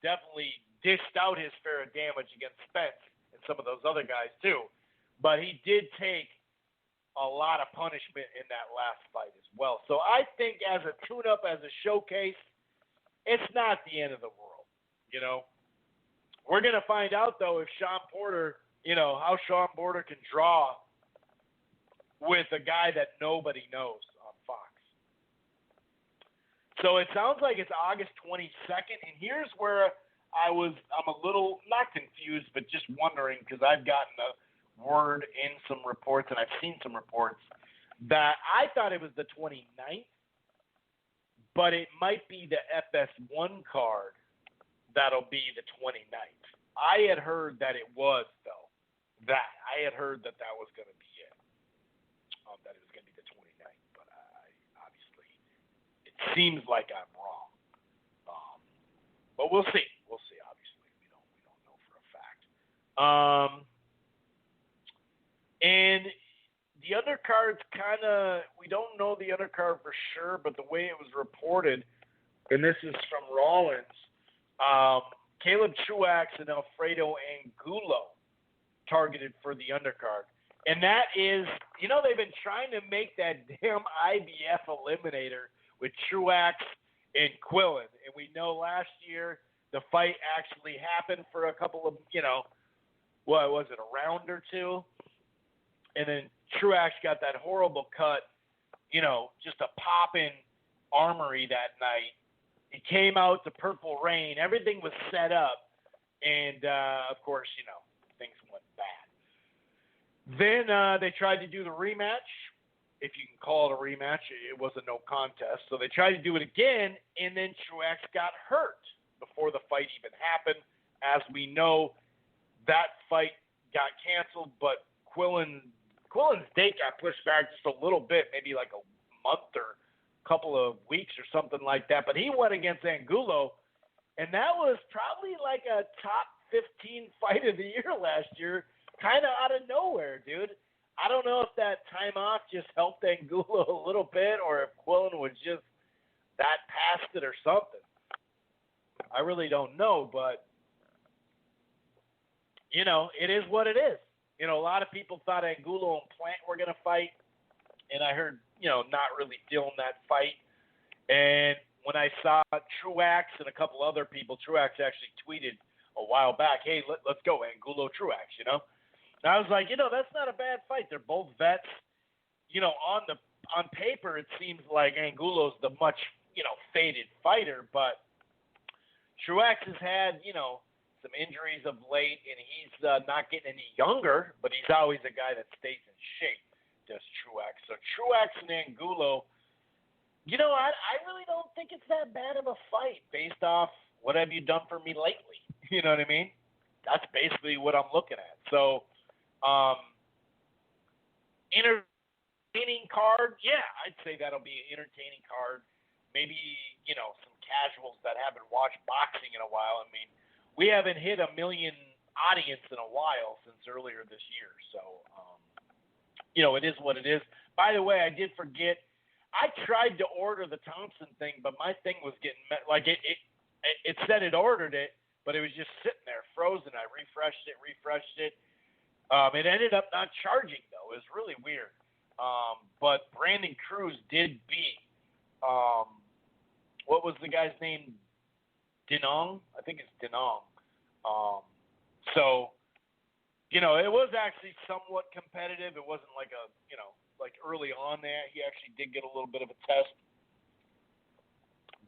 definitely dished out his fair damage against Spence and some of those other guys too. But he did take a lot of punishment in that last fight as well. So I think as a tune-up, as a showcase, it's not the end of the world. We're going to find out, though, if Sean Porter, how Sean Porter can draw with a guy that nobody knows on Fox. So it sounds like it's August 22nd, and here's where I'm a little, not confused, but just wondering, because I've gotten a word in some reports, and I've seen some reports, that I thought it was the 29th, but it might be the FS1 card that'll be the 29th. I had heard that it was, though. I had heard that was going to be it, that it was going to be the 29th, but obviously it seems like I'm wrong. But we'll see. Obviously, we don't know for a fact. And the other card's kind of, we don't know the other card for sure, but the way it was reported, and this is from Rollins, Caleb Truax and Alfredo Angulo targeted for the undercard. And that is, they've been trying to make that damn IBF eliminator with Truax and Quillen. And we know last year the fight actually happened for a couple of, what was it, a round or two? And then Truax got that horrible cut, just a popping armory that night. He came out to Purple Rain. Everything was set up. And, of course, things went bad. Then they tried to do the rematch. If you can call it a rematch, it was a no contest. So they tried to do it again, and then Truax got hurt before the fight even happened. As we know, that fight got canceled, but Quillen's date got pushed back just a little bit, maybe like a month or a couple of weeks or something like that. But he went against Angulo, and that was probably like a top 15 fight of the year last year, kind of out of nowhere, dude. I don't know if that time off just helped Angulo a little bit or if Quillen was just that past it or something. I really don't know, but, it is what it is. A lot of people thought Angulo and Plant were going to fight, and I heard, not really feeling that fight. And when I saw Truax and a couple other people, Truax actually tweeted a while back, hey, let's go, Angulo Truax, And I was like, that's not a bad fight. They're both vets. On paper, it seems like Angulo's the much, faded fighter, but Truax has had, some injuries of late, and he's not getting any younger, but he's always a guy that stays in shape, does Truax. So Truax and Angulo, I really don't think it's that bad of a fight based off what have you done for me lately. You know what I mean? That's basically what I'm looking at. So, entertaining card, yeah, I'd say that'll be an entertaining card. Maybe, some casuals that haven't watched boxing in a while. I mean, we haven't hit 1 million audience in a while since earlier this year. So, it is what it is. By the way, I did forget. I tried to order the Thompson thing, but my thing was getting it said it ordered it, but it was just sitting there frozen. I refreshed it. It ended up not charging though. It was really weird. But Brandon Cruz did beat. What was the guy's name? Dinong? I think it's Dinong. So, it was actually somewhat competitive. It wasn't like like early on there. He actually did get a little bit of a test.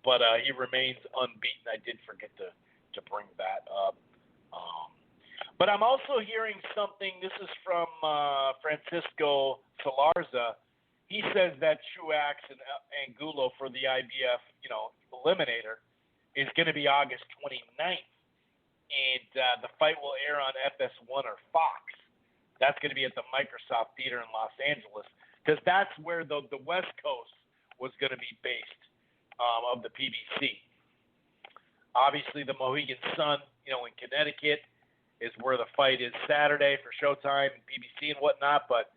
But he remains unbeaten. I did forget to bring that up. But I'm also hearing something. This is from Francisco Salarza. He says that Truax and Angulo for the IBF, eliminator is going to be August 29th. And the fight will air on FS1 or Fox. That's going to be at the Microsoft Theater in Los Angeles because that's where the West Coast was going to be based of the PBC. Obviously, the Mohegan Sun, in Connecticut is where the fight is Saturday for Showtime and PBC and whatnot, but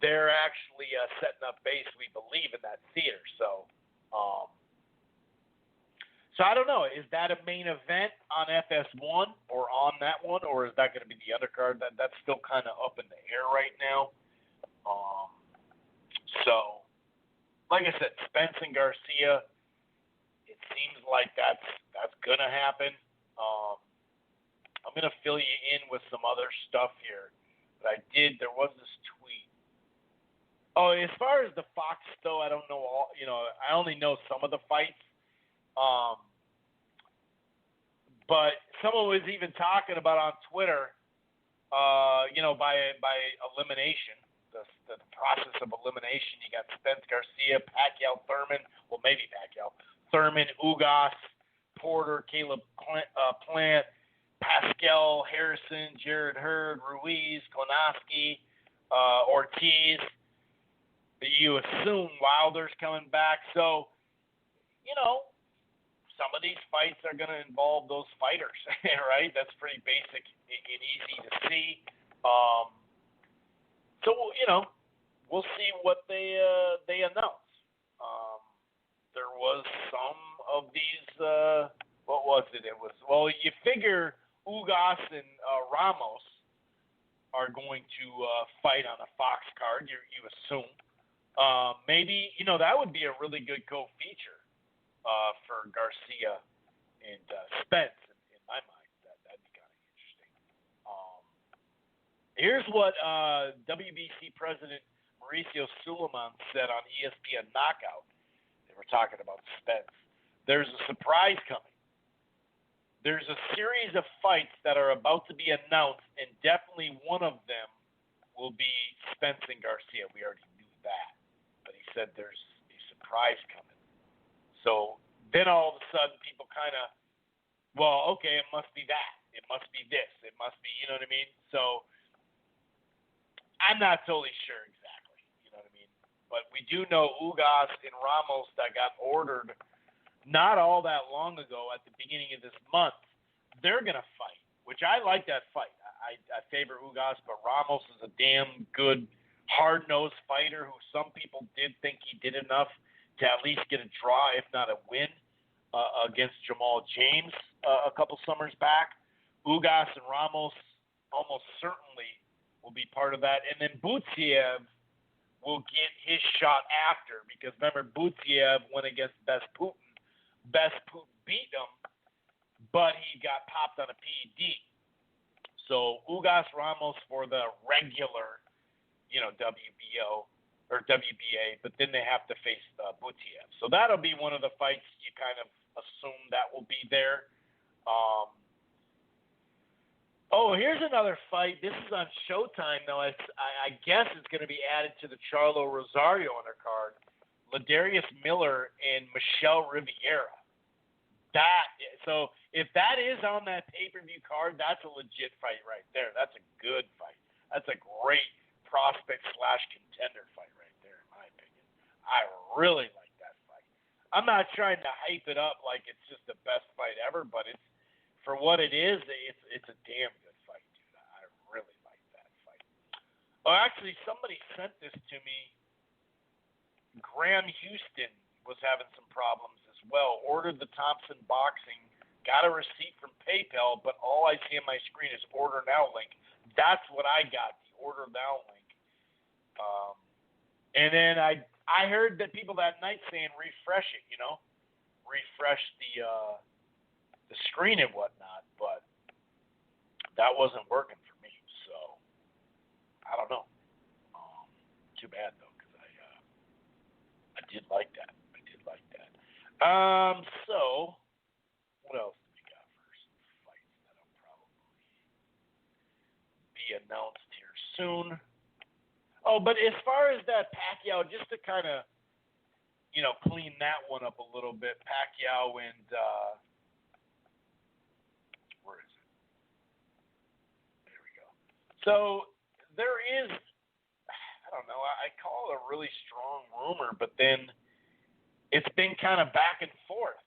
they're actually setting up base, we believe, in that theater. So I don't know. Is that a main event on FS1 or on that one, or is that going to be the undercard? That's still kind of up in the air right now. So, like I said, Spence and Garcia, it seems like that's going to happen. I'm going to fill you in with some other stuff here. But there was this tweet. Oh, as far as the Fox, though, I don't know all, I only know some of the fights. But someone was even talking about on Twitter, by elimination, the process of elimination. You got Spence Garcia, Pacquiao, Thurman, well, maybe Pacquiao, Thurman, Ugas, Porter, Caleb Plant, Pascal, Harrison, Jared Hurd, Ruiz, Klonowski, Ortiz. You assume Wilder's coming back. So, some of these fights are going to involve those fighters, right? That's pretty basic and easy to see. So, we'll see what they announce. There was some of these what was it? It was, well, you figure Ugas and Ramos are going to fight on a Fox card, you assume. Maybe, that would be a really good co-feature for Garcia and Spence, in my mind. That'd be kind of interesting. Here's what WBC President Mauricio Suleiman said on ESPN Knockout. They were talking about Spence. There's a surprise coming. There's a series of fights that are about to be announced, and definitely one of them will be Spence and Garcia. We already knew that. But he said there's a surprise coming. So then all of a sudden people kind of, well, okay, it must be that. It must be this. It must be, you know what I mean? So I'm not totally sure exactly, you know what I mean? But we do know Ugas and Ramos that got ordered not all that long ago at the beginning of this month. They're going to fight, which I like that fight. I favor Ugas, but Ramos is a damn good, hard-nosed fighter who some people did think he did enough to at least get a draw, if not a win, against Jamal James a couple summers back. Ugas and Ramos almost certainly will be part of that. And then Butsiev will get his shot after, because remember, Butsiev went against Best Putin. Best Putin beat him, but he got popped on a PED. So Ugas Ramos for the regular, WBO or WBA, but then they have to face Butsiev. So that'll be one of the fights you kind of assume that will be there. Here's another fight. This is on Showtime, though. I guess it's going to be added to the Charlo Rosario undercard. Ladarius Miller and Michelle Riviera. So if that is on that pay-per-view card, that's a legit fight right there. That's a good fight. That's a great prospect/contender fight right there, in my opinion. I really like that fight. I'm not trying to hype it up like it's just the best fight ever, but it's, for what it is, it's a damn good fight, dude. I really like that fight. Oh, actually, somebody sent this to me. Graham Houston was having some problems as well. Ordered the Thompson Boxing, got a receipt from PayPal, but all I see on my screen is order now link. That's what I got, the order now link. And then I heard that people that night saying refresh it, refresh the screen and whatnot, but that wasn't working for me. So I don't know. Too bad though, because I did like that. So what else do we got for some fights that'll probably be announced here soon? Oh, but as far as that Pacquiao, just to kind of, clean that one up a little bit, Pacquiao and, where is it? There we go. So there is, I don't know, I call it a really strong rumor, but then it's been kind of back and forth.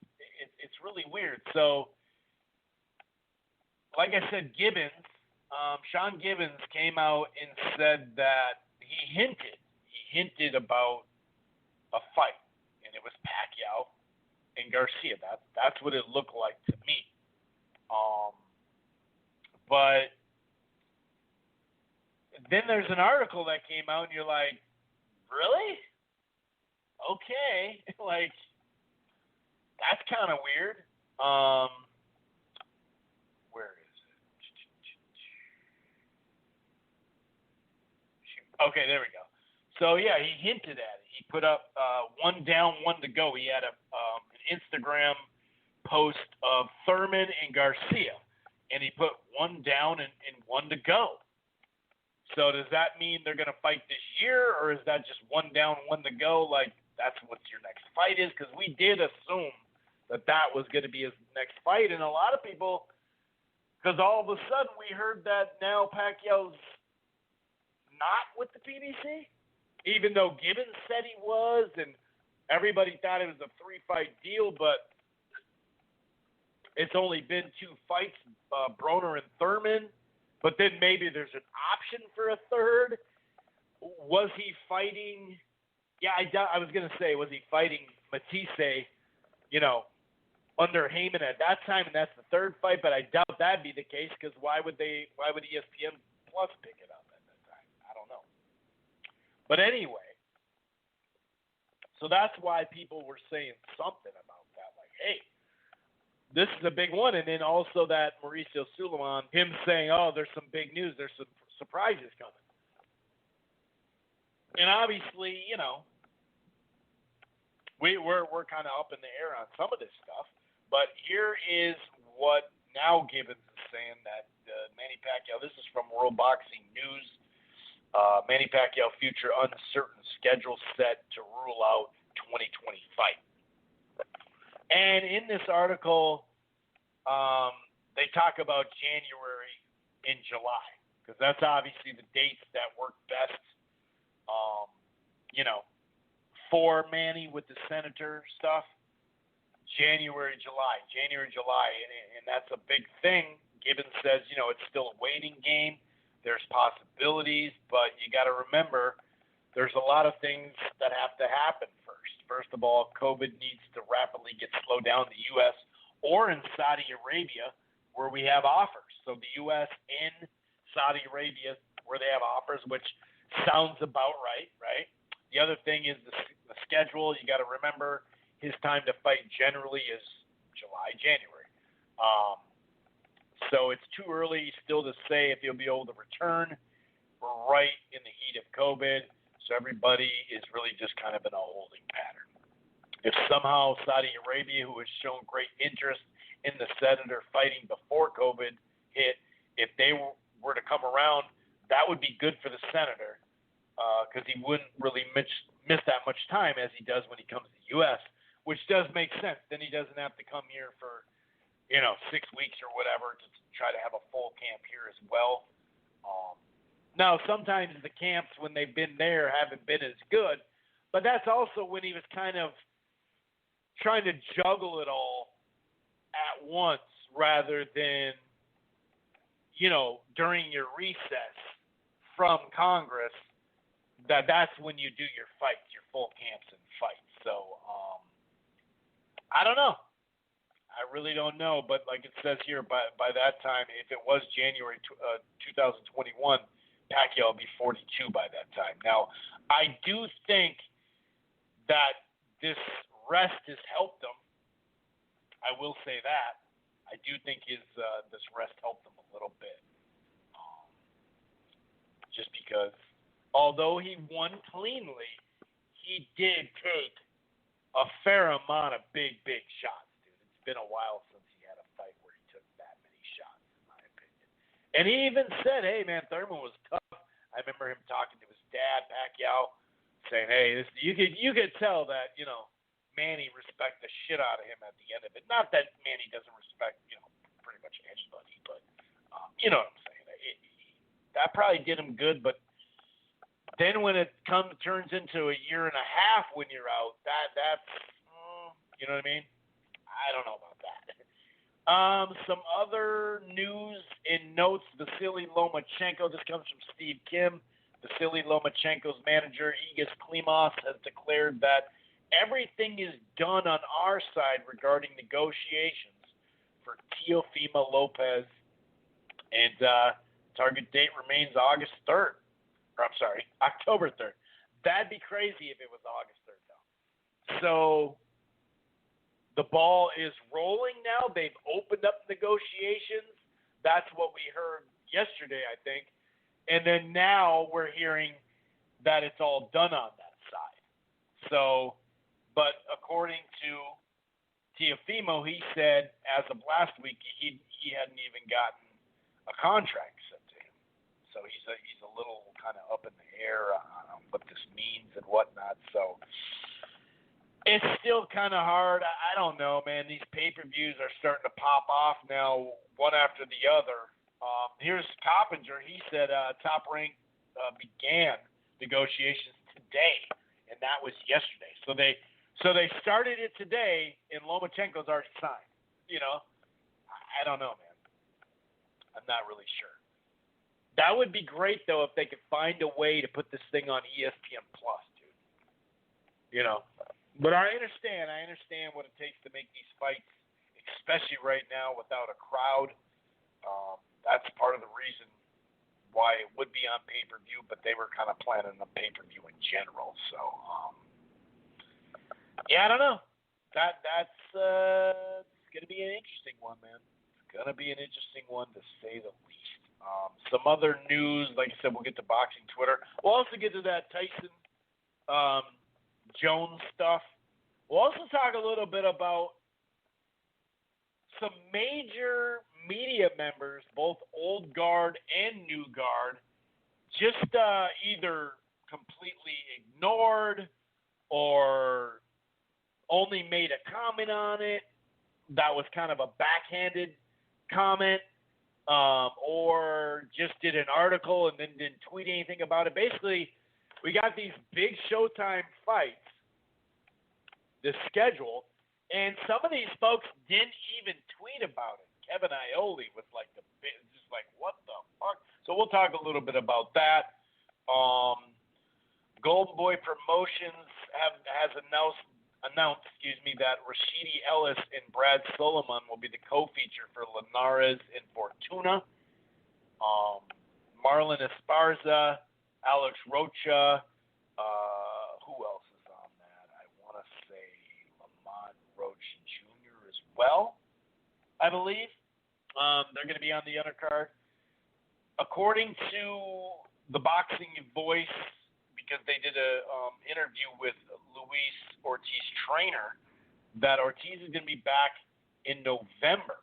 It's really weird. So, like I said, Sean Gibbons came out and said that he hinted about a fight, and it was Pacquiao and Garcia. That's what it looked like to me. But then there's an article that came out, and you're like, really? Okay, like, that's kind of weird. Where is it? Okay, there we go. So, yeah, he hinted at it. He put up one down, one to go. He had an Instagram post of Thurman and Garcia, and he put one down and one to go. So does that mean they're going to fight this year, or is that just one down, one to go? Like, that's what your next fight is? Because we did assume that was going to be his next fight. And a lot of people, because all of a sudden we heard that now Pacquiao's not with the PBC, even though Gibbons said he was, and everybody thought it was a 3-fight deal, but it's only been 2 fights, Broner and Thurman. But then maybe there's an option for a third. Was he fighting? Yeah, I was going to say, was he fighting Matisse, under Heyman at that time, and that's the third fight. But I doubt that'd be the case because why would ESPN Plus pick it up at that time? I don't know. But anyway, so that's why people were saying something about that, like, hey, this is a big one. And then also that Mauricio Suleiman, him saying, oh, there's some big news, there's some surprises coming. And obviously, you know, we're kind of up in the air on some of this stuff. But here is what now Gibbons is saying that Manny Pacquiao, this is from World Boxing News, Manny Pacquiao future uncertain schedule set to rule out 2020 fight. And in this article, they talk about January and July because that's obviously the dates that work best, you know, for Manny with the Senator stuff. January, July, and that's a big thing. Gibbons says, you know, it's still a waiting game. There's possibilities, but you got to remember there's a lot of things that have to happen first. First of all, COVID needs to rapidly get slowed down in the U.S. or in Saudi Arabia where we have offers. So the U.S. and Saudi Arabia where they have offers, which sounds about right? The other thing is the schedule. You got to remember his time to fight generally is July, January. So it's too early still to say if he'll be able to return. We're right in the heat of COVID, so everybody is really just kind of in a holding pattern. If somehow Saudi Arabia, who has shown great interest in the Senator fighting before COVID hit, if they were to come around, that would be good for the Senator because he wouldn't really miss that much time as he does when he comes to the U.S., which does make sense. Then he doesn't have to come here for, 6 weeks or whatever to try to have a full camp here as well. Now, sometimes the camps when they've been there haven't been as good, but that's also when he was kind of trying to juggle it all at once rather than, during your recess from Congress, that's when you do your fights, your full camps and fights. So, I don't know. I really don't know, but like it says here, by that time, if it was January 2021, Pacquiao will be 42 by that time. Now, I do think that this rest has helped him. I will say that. I do think this rest helped him a little bit. Just because, although he won cleanly, he did take a fair amount of big shots. Been a while since he had a fight where he took that many shots, in my opinion. And he even said, hey, man, Thurman was tough. I remember him talking to his dad, Pacquiao, saying, hey, you could tell that, Manny respect the shit out of him at the end of it. Not that Manny doesn't respect, pretty much anybody, but you know what I'm saying. That probably did him good, but then when it turns into a year and a half when you're out, that's you know what I mean? I don't know about that. Some other news and notes. Vasily Lomachenko. This comes from Steve Kim. Vasily Lomachenko's manager, Igor Klimov, has declared that everything is done on our side regarding negotiations for Teofimo Lopez. And target date remains October 3rd. That'd be crazy if it was August 3rd, though. So the ball is rolling now. They've opened up negotiations. That's what we heard yesterday, I think. And then now we're hearing that it's all done on that side. So, but according to Teofimo, he said as of last week he hadn't even gotten a contract sent to him. So he's a little kind of up in the air on what this means and whatnot. So it's still kind of hard. I don't know, man. These pay-per-views are starting to pop off now, one after the other. Here's Coppinger. He said Top Rank began negotiations today, and that was yesterday. So they started it today, and Lomachenko's already signed. I don't know, man. I'm not really sure. That would be great, though, if they could find a way to put this thing on ESPN Plus, dude. But I understand what it takes to make these fights especially right now without a crowd. That's part of the reason why it would be on pay-per-view, but they were kind of planning on pay-per-view in general. So, yeah, I don't know. That's going to be an interesting one, man. It's going to be an interesting one, to say the least. Some other news, like I said, we'll get to boxing Twitter. We'll also get to that Tyson Jones stuff. We'll also talk a little bit about some major media members, both old guard and new guard, just either completely ignored or only made a comment on it that was kind of a backhanded comment, or just did an article and then didn't tweet anything about it. Basically, we got these big Showtime fights, the schedule, and some of these folks didn't even tweet about it. Kevin Iole was like just like, what the fuck? So we'll talk a little bit about that. Golden Boy Promotions has announced that Rashidi Ellis and Brad Solomon will be the co-feature for Linares and Fortuna. Marlon Esparza, Alex Rocha, who else is on that? I want to say Lamont Roach Jr. as well, I believe. They're going to be on the undercard. According to the Boxing Voice, because they did a interview with Luis Ortiz trainer, that Ortiz is going to be back in November.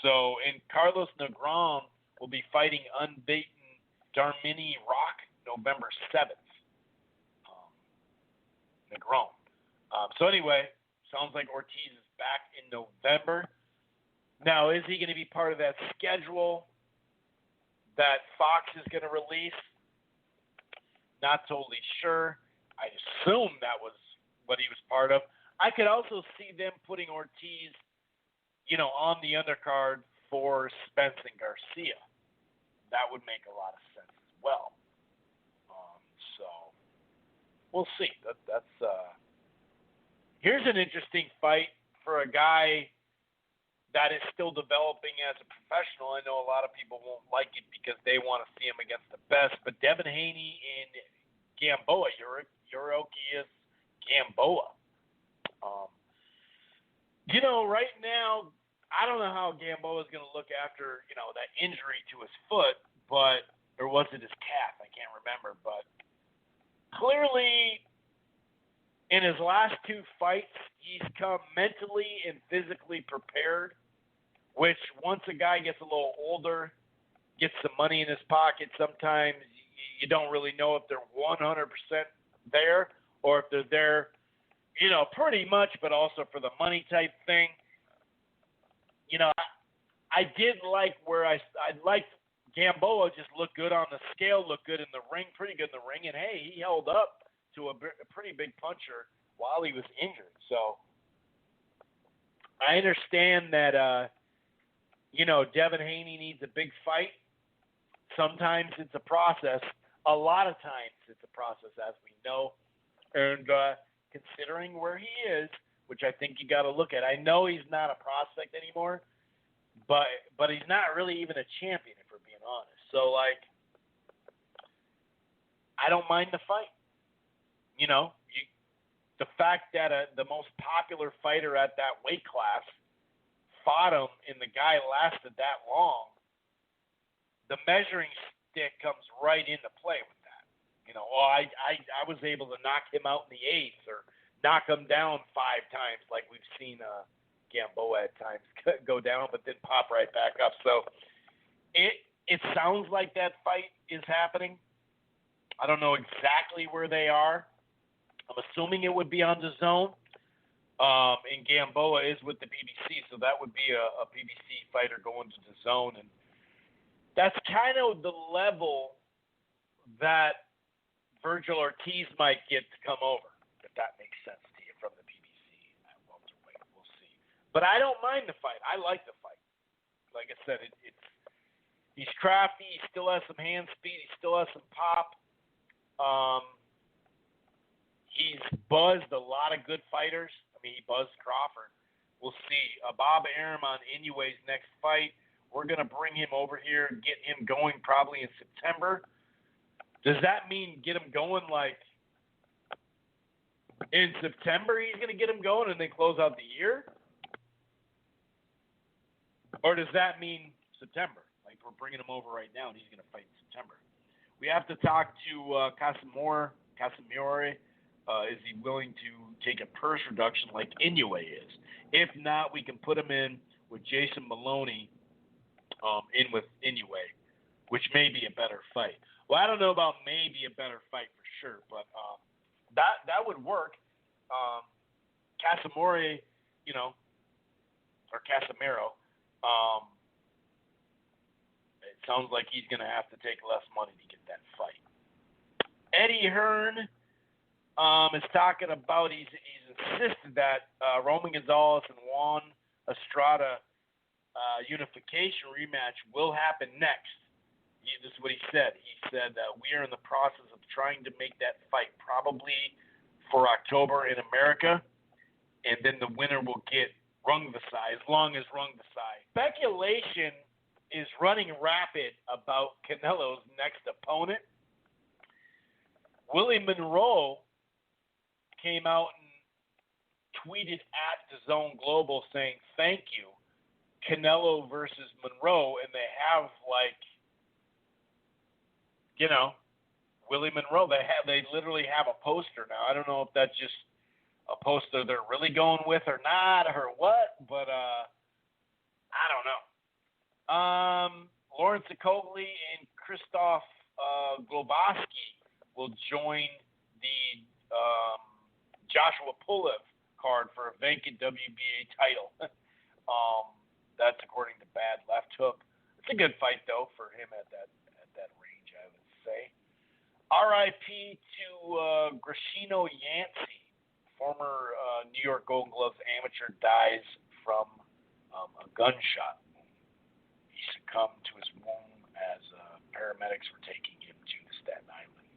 So, and Carlos Negron will be fighting unbeaten Darmini Rock November 7th. Negron. So anyway, sounds like Ortiz is back in November. Now, is he going to be part of that schedule that Fox is going to release? Not totally sure. I assume that was what he was part of. I could also see them putting Ortiz, on the undercard for Spence and Garcia. That would make a lot of sense as well. So we'll see. Here's an interesting fight for a guy that is still developing as a professional. I know a lot of people won't like it because they want to see him against the best, but Devin Haney and Gamboa, Yuriorkis Gamboa. Right now, I don't know how Gamboa is going to look after, that injury to his foot, or was it his calf? I can't remember, but clearly in his last two fights, he's come mentally and physically prepared, which once a guy gets a little older, gets some money in his pocket, sometimes you don't really know if they're 100% there or if they're there, pretty much, but also for the money type thing. I did like where I liked Gamboa just looked good on the scale, looked good in the ring, pretty good in the ring, and hey, he held up to a pretty big puncher while he was injured. So I understand that, Devin Haney needs a big fight. Sometimes it's a process. A lot of times it's a process, as we know. And considering where he is, which I think you got to look at. I know he's not a prospect anymore, but he's not really even a champion, if we're being honest. So, I don't mind the fight. The fact that the most popular fighter at that weight class fought him and the guy lasted that long, the measuring stick comes right into play with that. I was able to knock him out in the eighth or knock him down 5 times, like we've seen Gamboa at times go down, but then pop right back up. So it sounds like that fight is happening. I don't know exactly where they are. I'm assuming it would be on the Zone. And Gamboa is with the PBC, so that would be a PBC fighter going to the Zone. And that's kind of the level that Vergil Ortiz might get to come over, if that makes sense to you, from the PBC at welterweight. We'll see. But I don't mind the fight. I like the fight. Like I said, he's crafty. He still has some hand speed. He still has some pop. He's buzzed a lot of good fighters. I mean, he buzzed Crawford. We'll see. Bob Arum on Inoue's next fight. We're going to bring him over here and get him going probably in September. Does that mean get him going like in September he's going to get him going and then close out the year? Or does that mean September? Like we're bringing him over right now and he's going to fight in September. We have to talk to Casimiro. Is he willing to take a purse reduction like Inoue is? If not, we can put him in with Jason Maloney in with Inoue, which may be a better fight. Well, I don't know about maybe a better fight for sure, but that would work. Casimiro, or Casimiro, it sounds like he's going to have to take less money to get that fight. Eddie Hearn is talking about he's insisted that Roman Gonzalez and Juan Estrada unification rematch will happen next. This is what he said. He said we are in the process of trying to make that fight probably for October in America, and then the winner will get Rungvisai, as long as Rungvisai. Speculation is running rapid about Canelo's next opponent. Willie Monroe came out and tweeted at DAZN Global saying, thank you, Canelo versus Monroe, and they have Willie Monroe. They literally have a poster now. I don't know if that's just a poster they're really going with or not or what, but I don't know. Lawrence Okolie and Krzysztof Globoski will join the Joshua Pulev card for a vacant WBA title. That's according to Bad Left Hook. It's a good fight though for him at that range, I would say. R.I.P. to Grishino Yancey, former New York Golden Gloves amateur, dies from a gunshot. He succumbed to his wound as paramedics were taking him to the Staten Island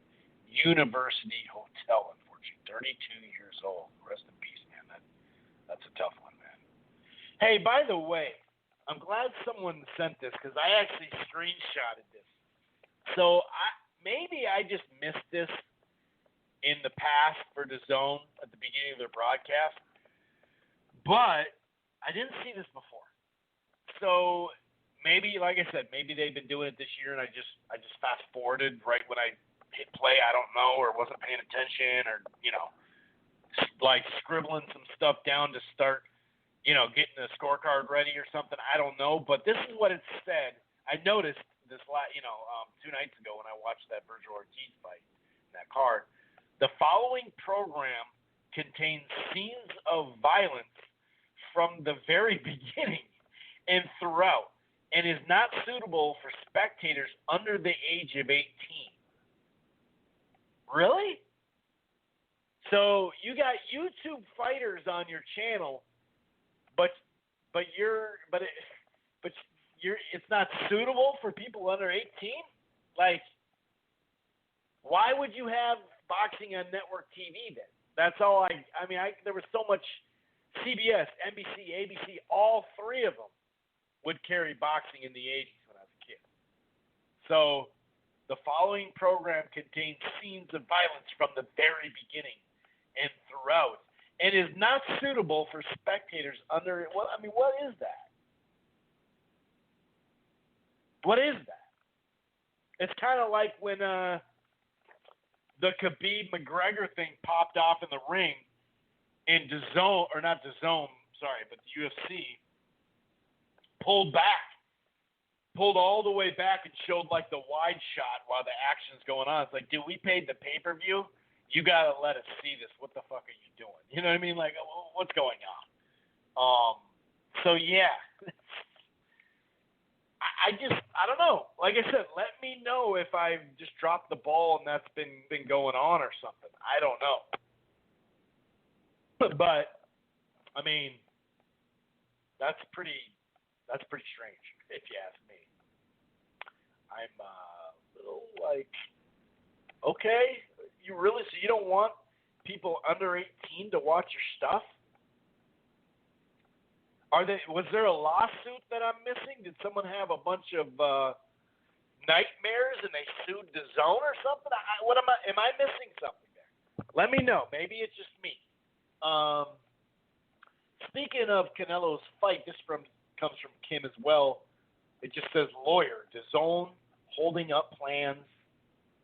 University Hotel, unfortunately. 32 years old. Rest in peace, man. That's a tough one, man. Hey, by the way, I'm glad someone sent this because I actually screenshotted this. So maybe I just missed this in the past for DAZN at the beginning of their broadcast, but I didn't see this before. So maybe, like I said, maybe they've been doing it this year, and I just fast forwarded right when I hit play. I don't know, or wasn't paying attention, or scribbling some stuff down to start, getting the scorecard ready or something. I don't know, but this is what it said. I noticed this 2 nights ago when I watched that Vergil Ortiz fight in that card. The following program contains scenes of violence from the very beginning and throughout, and is not suitable for spectators under the age of 18. Really? So you got YouTube fighters on your channel, but it's not suitable for people under 18? Like, why would you have boxing on network TV then? That's all there was so much. CBS, NBC, ABC, all three of them would carry boxing in the 80s when I was a kid. So the following program contains scenes of violence from the very beginning and throughout, and is not suitable for spectators under. What is that? What is that? It's kind of like when the Khabib McGregor thing popped off in the ring, and DAZN, or not DAZN, sorry, but the UFC pulled all the way back and showed the wide shot while the action's going on. It's like, dude, we paid the pay-per-view. You got to let us see this. What the fuck are you doing? You know what I mean? Like, what's going on? So, yeah. I don't know. Like I said, let me know if I've just dropped the ball and that's been going on or something. I don't know. But, that's pretty strange, if you ask me. I'm a little okay, so you don't want people under 18 to watch your stuff? Was there a lawsuit that I'm missing? Did someone have a bunch of nightmares and they sued DAZN or something? Am I missing something there? Let me know. Maybe it's just me. Speaking of Canelo's fight, this comes from Kim as well. It just says lawyer, DAZN holding up plans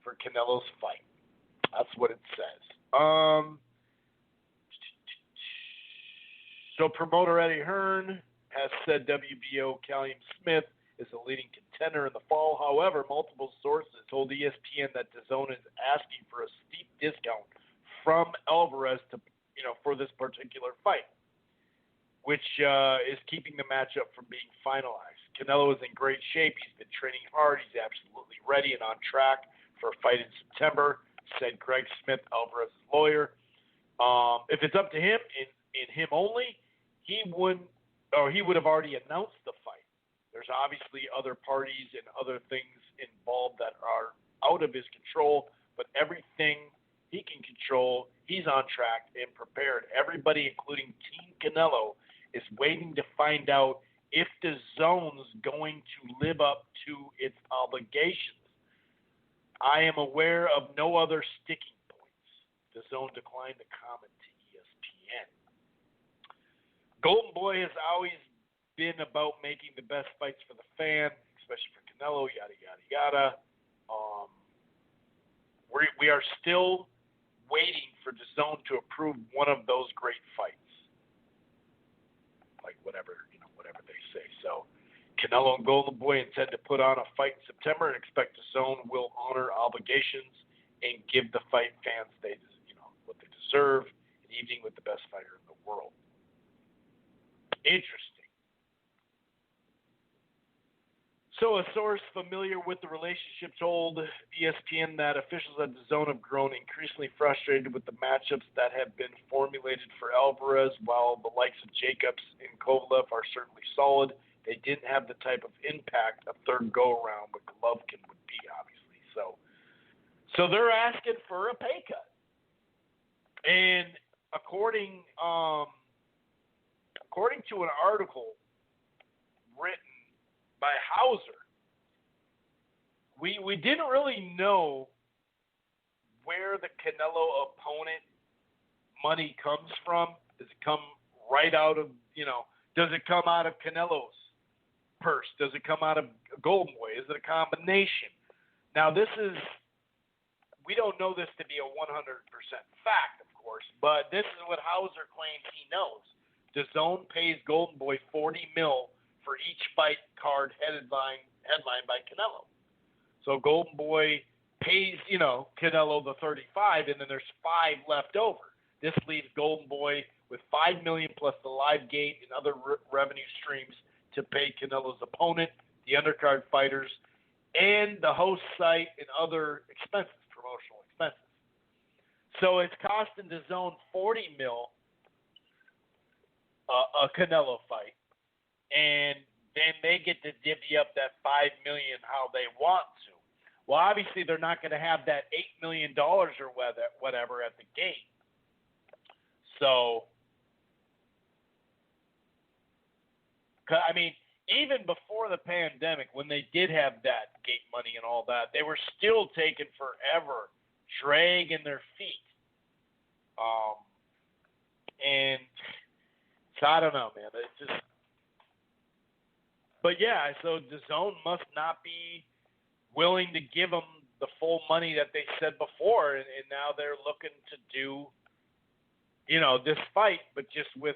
for Canelo's fight. That's what it says. So promoter Eddie Hearn has said WBO Callum Smith is a leading contender in the fall. However, multiple sources told ESPN that DAZN is asking for a steep discount from Alvarez for this particular fight, which is keeping the matchup from being finalized. Canelo is in great shape. He's been training hard. He's absolutely ready and on track for a fight in September, said Greg Smith, Alvarez's lawyer. If it's up to him, in him only, he would have already announced the fight. There's obviously other parties and other things involved that are out of his control, but everything he can control, he's on track and prepared. Everybody, including Team Canelo, is waiting to find out if DAZN's going to live up to its obligations. I am aware of no other sticking points. DAZN declined to comment to ESPN. Golden Boy has always been about making the best fights for the fan, especially for Canelo, yada, yada, yada. We are still waiting for DAZN to approve one of those great fights. Like whatever they say. So Canelo and Golden Boy intend to put on a fight in September and expect DAZN will honor obligations and give the fight fans what they deserve, an evening with the best fighter in the world. Interesting. So a source familiar with the relationship told ESPN that officials at DAZN have grown increasingly frustrated with the matchups that have been formulated for Alvarez. While the likes of Jacobs and Kovalev are certainly solid, they didn't have the type of impact a third go-around with Golovkin would be, obviously. So they're asking for a pay cut. And according to an article written by Hauser, we didn't really know where the Canelo opponent money comes from. Does it come right out of, does it come out of Canelo's purse? Does it come out of Golden Boy? Is it a combination? Now, we don't know this to be a 100% fact, of course, but this is what Hauser claims he knows. DAZN pays Golden Boy $40 million for each fight card headlined by Canelo. So Golden Boy pays, Canelo the 35, and then there's 5 left over. This leaves Golden Boy with $5 million plus the live gate and other revenue streams to pay Canelo's opponent, the undercard fighters, and the host site and other expenses, promotional expenses. So it's costing DAZN $40 million a Canelo fight, and then they get to divvy up that $5 million how they want to. Well, obviously they're not going to have that $8 million or whatever at the gate. So, I mean, even before the pandemic, when they did have that gate money and all that, they were still taking forever, dragging their feet. And so I don't know, man. It's just, but yeah, so DAZN must not be willing to give them the full money that they said before, and now they're looking to do, this fight, but just with,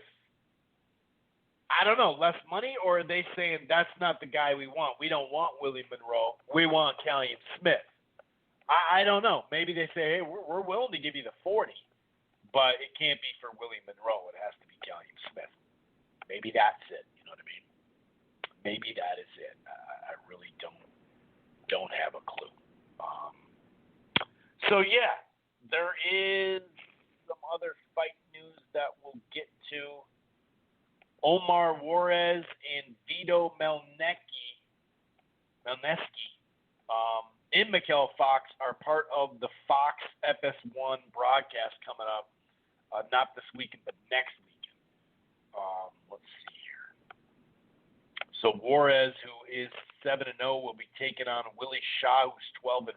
I don't know, less money, or are they saying that's not the guy we want? We don't want Willie Monroe. We want Callum Smith. I don't know. Maybe they say, hey, we're willing to give you the 40, but it can't be for Willie Monroe. It has to be Callum Smith. Maybe that's it. You know what I mean? Maybe that is it. I really don't have a clue. So yeah, there is some other fight news that we'll get to. Omar Juarez and Vito Melneski in Mikel Fox are part of the Fox FS1 broadcast coming up, not this weekend, but next weekend. Let's see here. So Juarez, who is 7-0, will be taking on Willie Shaw, who's 12-1,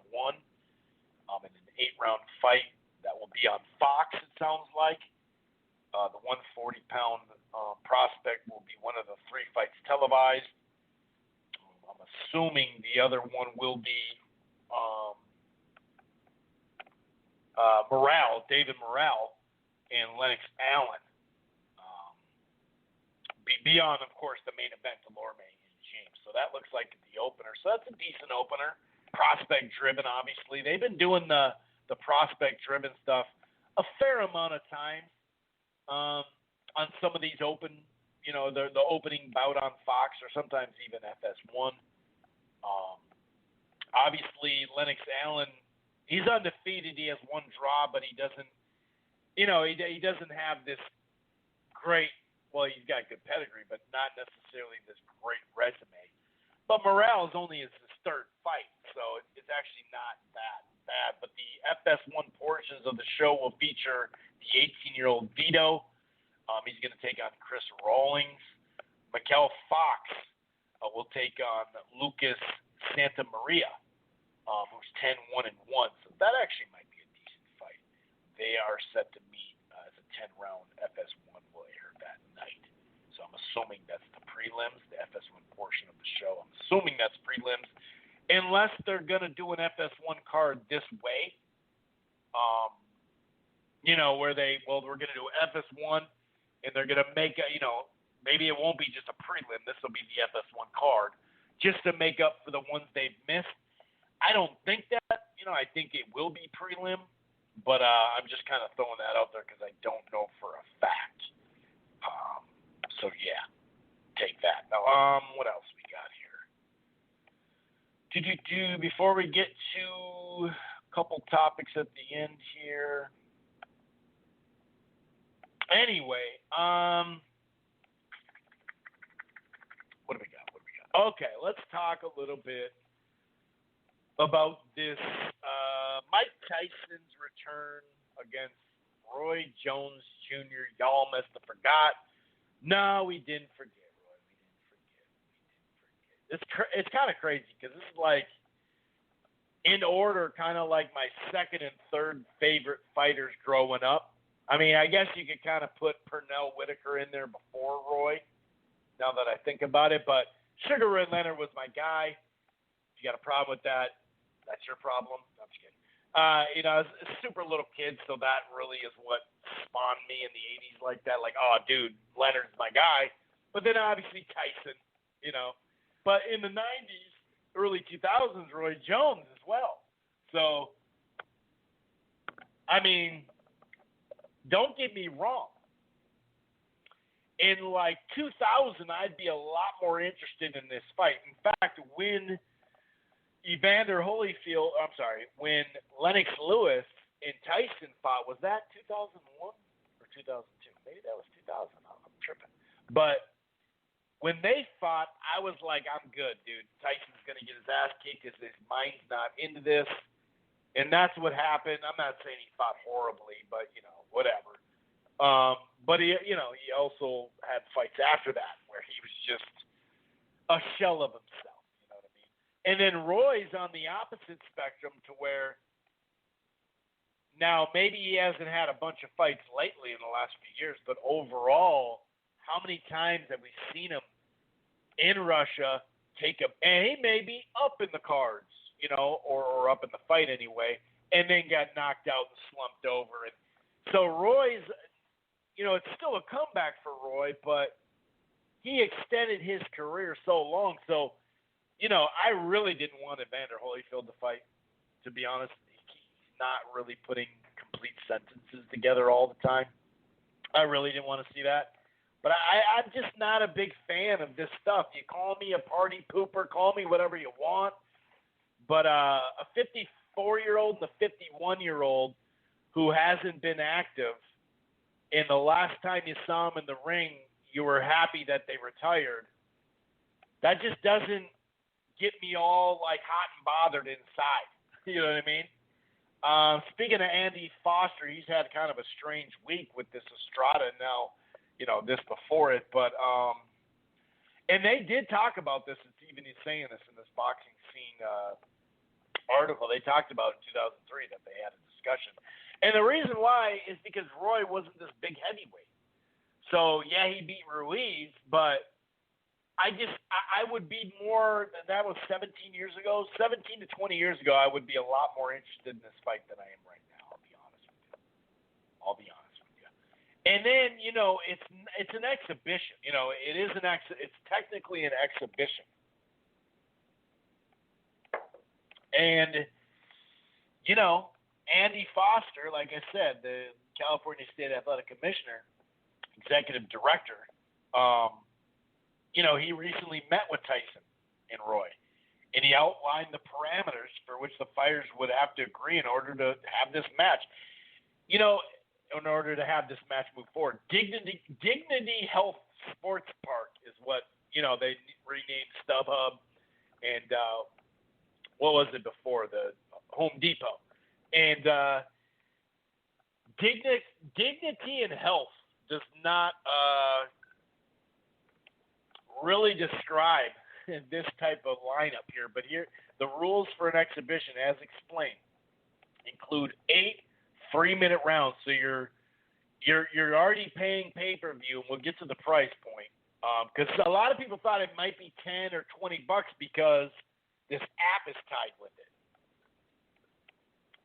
in an 8-round fight that will be on Fox. It sounds like the 140-pound prospect will be one of the 3 fights televised. I'm assuming the other one will be David Morrell, and Lennox Allen. Beyond, of course, the main event, Delorme and James. So that looks like the opener. So that's a decent opener. Prospect-driven, obviously. They've been doing the prospect-driven stuff a fair amount of time on some of these open, the opening bout on Fox or sometimes even FS1. Obviously, Lennox Allen, he's undefeated. He has 1 draw, but he doesn't, he doesn't have this great. Well, he's got good pedigree, but not necessarily this great resume. But Morrell is only his 3rd fight, so it's actually not that bad. But the FS1 portions of the show will feature the 18-year-old Vito. He's going to take on Chris Rawlings. Mikel Fox will take on Lucas Santamaria, who's 10-1-1. So that actually might be a decent fight. They are set to meet as a 10-round FS1 will air that night. So I'm assuming that's the prelims, the FS1 portion of the show. I'm assuming that's prelims, unless they're going to do an FS1 card this way, where we're going to do FS1, and they're going to make maybe it won't be just a prelim. This will be the FS1 card, just to make up for the ones they've missed. I don't think that. I think it will be prelim, but I'm just kind of throwing that out there because I don't know for a fact. So yeah, take that. Now, what else we got here? Before we get to a couple topics at the end here. Anyway, what do we got? Okay, let's talk a little bit about this Mike Tyson's return against Roy Jones Jr. Y'all must have forgot. No, we didn't forget, Roy. We didn't forget. It's kind of crazy because this is like in order, kind of like my 2nd and 3rd favorite fighters growing up. I mean, I guess you could kind of put Pernell Whitaker in there before Roy, now that I think about it. But Sugar Ray Leonard was my guy. If you got a problem with that, that's your problem. I'm just kidding. I was a super little kid, so that really is what spawned me in the 80s like that. Like, oh, dude, Leonard's my guy. But then obviously Tyson, But in the 90s, early 2000s, Roy Jones as well. So, I mean, don't get me wrong. In like 2000, I'd be a lot more interested in this fight. In fact, when when Lennox Lewis and Tyson fought, was that 2001 or 2002? Maybe that was 2000. I'm tripping. But when they fought, I was like, I'm good, dude. Tyson's going to get his ass kicked because his mind's not into this. And that's what happened. I'm not saying he fought horribly, but, whatever. But he also had fights after that where he was just a shell of himself. And then Roy's on the opposite spectrum to where now maybe he hasn't had a bunch of fights lately in the last few years, but overall, how many times have we seen him in Russia take him, and he may be up in the cards, or up in the fight anyway, and then got knocked out and slumped over. And so Roy's, it's still a comeback for Roy, but he extended his career so long. So, I really didn't want Evander Holyfield to fight, to be honest. He's not really putting complete sentences together all the time. I really didn't want to see that. But I'm just not a big fan of this stuff. You call me a party pooper, call me whatever you want. But a 54-year-old and a 51-year-old who hasn't been active, and the last time you saw him in the ring, you were happy that they retired. That just doesn't get me all like hot and bothered inside. You know what I mean? Speaking of Andy Foster, he's had kind of a strange week with this Estrada now, this before it. But And they did talk about this. It's even saying this in this boxing scene article. They talked about in 2003 that they had a discussion. And the reason why is because Roy wasn't this big heavyweight. So, yeah, he beat Ruiz, but I would be more, that was 17 years ago. 17 to 20 years ago, I would be a lot more interested in this fight than I am right now, I'll be honest with you. And then, you know, it's an exhibition. You know, it's technically an exhibition. And, you know, Andy Foster, like I said, the California State Athletic Commissioner, executive director, you know, he recently met with Tyson and Roy, and he outlined the parameters for which the fighters would have to agree in order to have this match. You know, in order to have this match move forward. Dignity Health Sports Park is what, you know, they renamed StubHub, and what was it before? The Home Depot. And dignity and health does not really describe this type of lineup here. But here, the rules for an exhibition, as explained, include 8 3-minute rounds. So you're already paying pay-per-view, and we'll get to the price point. Because a lot of people thought it might be $10 or $20 because this app is tied with it.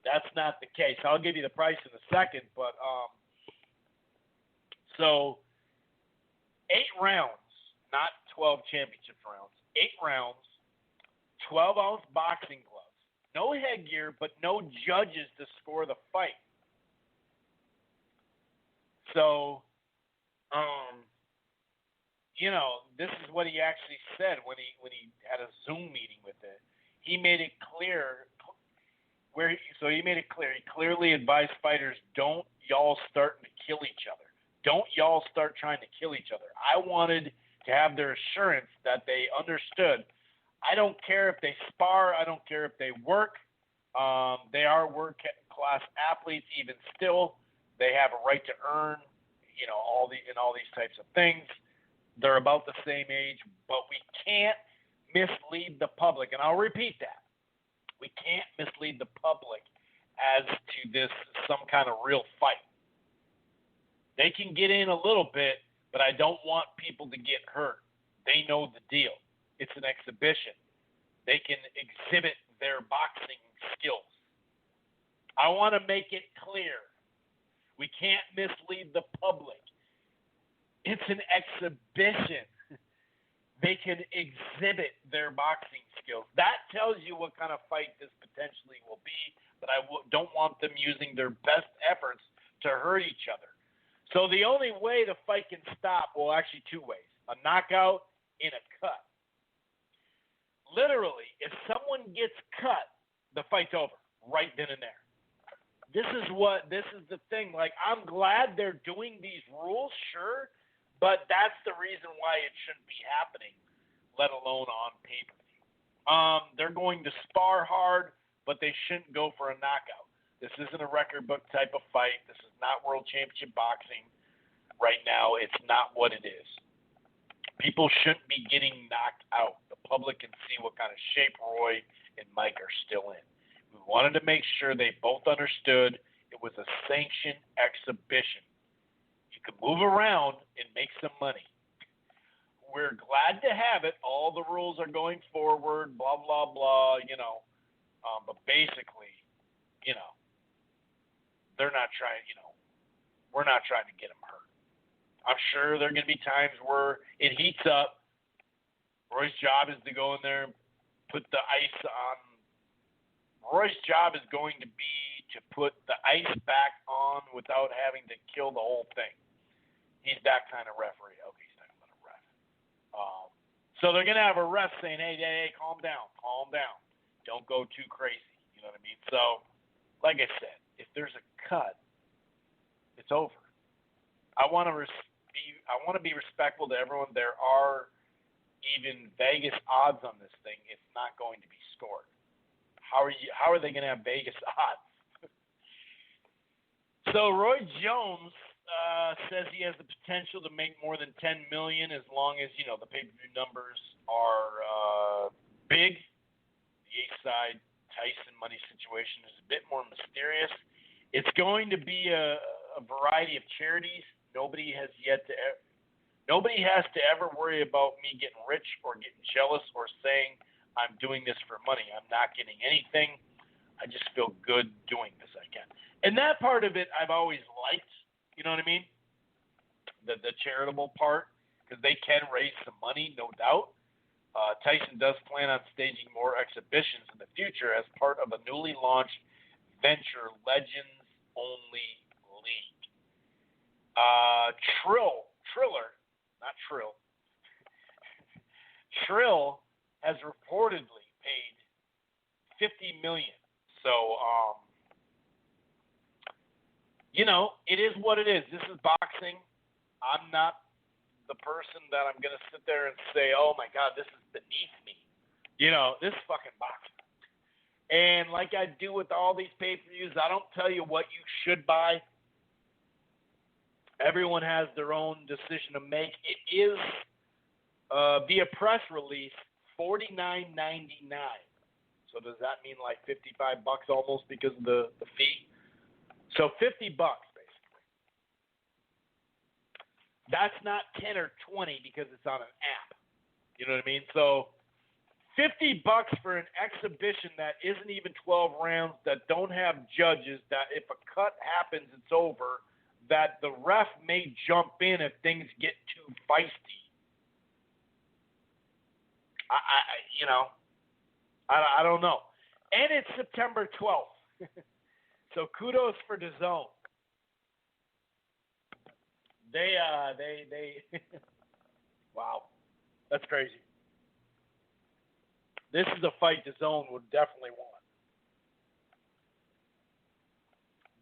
That's not the case. I'll give you the price in a second, but so 8 rounds, not 12 championship rounds. 8 rounds, 12-ounce boxing gloves, no headgear, but no judges to score the fight. So, you know, this is what he actually said when he had a Zoom meeting with it. He made it clear. He made it clear. He clearly advised fighters, don't y'all start to kill each other. Don't y'all start trying to kill each other. I wanted to have their assurance that they understood. I don't care if they spar. I don't care if they work. They are world-class athletes. Even still, they have a right to earn, you know, all these types of things. They're about the same age, but we can't mislead the public. And I'll repeat that. We can't mislead the public as to this some kind of real fight. They can get in a little bit, but I don't want people to get hurt. They know the deal. It's an exhibition. They can exhibit their boxing skills. I want to make it clear. We can't mislead the public. It's an exhibition. They can exhibit their boxing skills. That tells you what kind of fight this potentially will be, but I don't want them using their best efforts to hurt each other. So the only way the fight can stop, well, actually 2 ways, a knockout and a cut. Literally, if someone gets cut, the fight's over right then and there. This is the thing. Like, I'm glad they're doing these rules, sure, but that's the reason why it shouldn't be happening, let alone on pay-per-view. They're going to spar hard, but they shouldn't go for a knockout. This isn't a record book type of fight. This is not World Championship Boxing right now. It's not what it is. People shouldn't be getting knocked out. The public can see what kind of shape Roy and Mike are still in. We wanted to make sure they both understood it was a sanctioned exhibition. You can move around and make some money. We're glad to have it. All the rules are going forward, blah, blah, blah, you know. But basically, you know, they're not trying, you know, we're not trying to get them hurt. I'm sure there are going to be times where it heats up. Roy's job is to go in there and put the ice on. Roy's job is going to be to put the ice back on without having to kill the whole thing. He's that kind of referee. Okay, he's not going to ref. So they're going to have a ref saying, hey, calm down. Don't go too crazy. You know what I mean? So, like I said, if there's a cut, it's over. I want to be respectful to everyone. There are even Vegas odds on this thing. It's not going to be scored. How are they going to have Vegas odds? So Roy Jones says he has the potential to make more than $10 million as long as, the pay-per-view numbers are big. The Eastside Tyson money situation is a bit more mysterious. It's going to be a variety of charities. Nobody has to ever worry about me getting rich or getting jealous or saying I'm doing this for money. I'm not getting anything. I just feel good doing this. I can. And that part of it I've always liked. You know what I mean? The charitable part, because they can raise some money, no doubt. Tyson does plan on staging more exhibitions in the future as part of a newly launched venture, Legends Only League. Trill has reportedly paid $50 million. So, it is what it is. This is boxing. I'm not the person that I'm going to sit there and say, oh, my God, this is beneath me. This is fucking boxing. And like I do with all these pay-per-views, I don't tell you what you should buy. Everyone has their own decision to make. It is, via press release, $49.99. So does that mean like $55 almost because of the fee? So $50 basically. That's not 10 or 20 because it's on an app. You know what I mean? So $50 for an exhibition that isn't even 12 rounds, that don't have judges, that if a cut happens, it's over, that the ref may jump in if things get too feisty. I don't know. And it's September 12th. So kudos for DAZN. They wow. That's crazy. This is a fight DAZN would definitely want.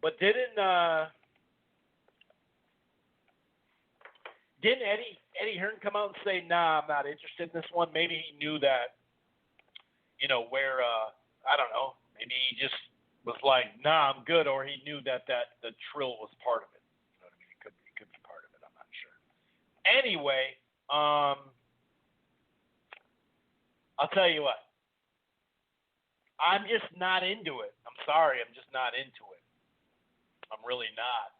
But didn't Eddie Hearn come out and say, nah, I'm not interested in this one? Maybe he knew that, where, I don't know, maybe he just was like, nah, I'm good, or he knew that the Trill was part of it. You know what I mean? It could be part of it. I'm not sure. Anyway, I'll tell you what. I'm just not into it. I'm sorry, I'm just not into it. I'm really not.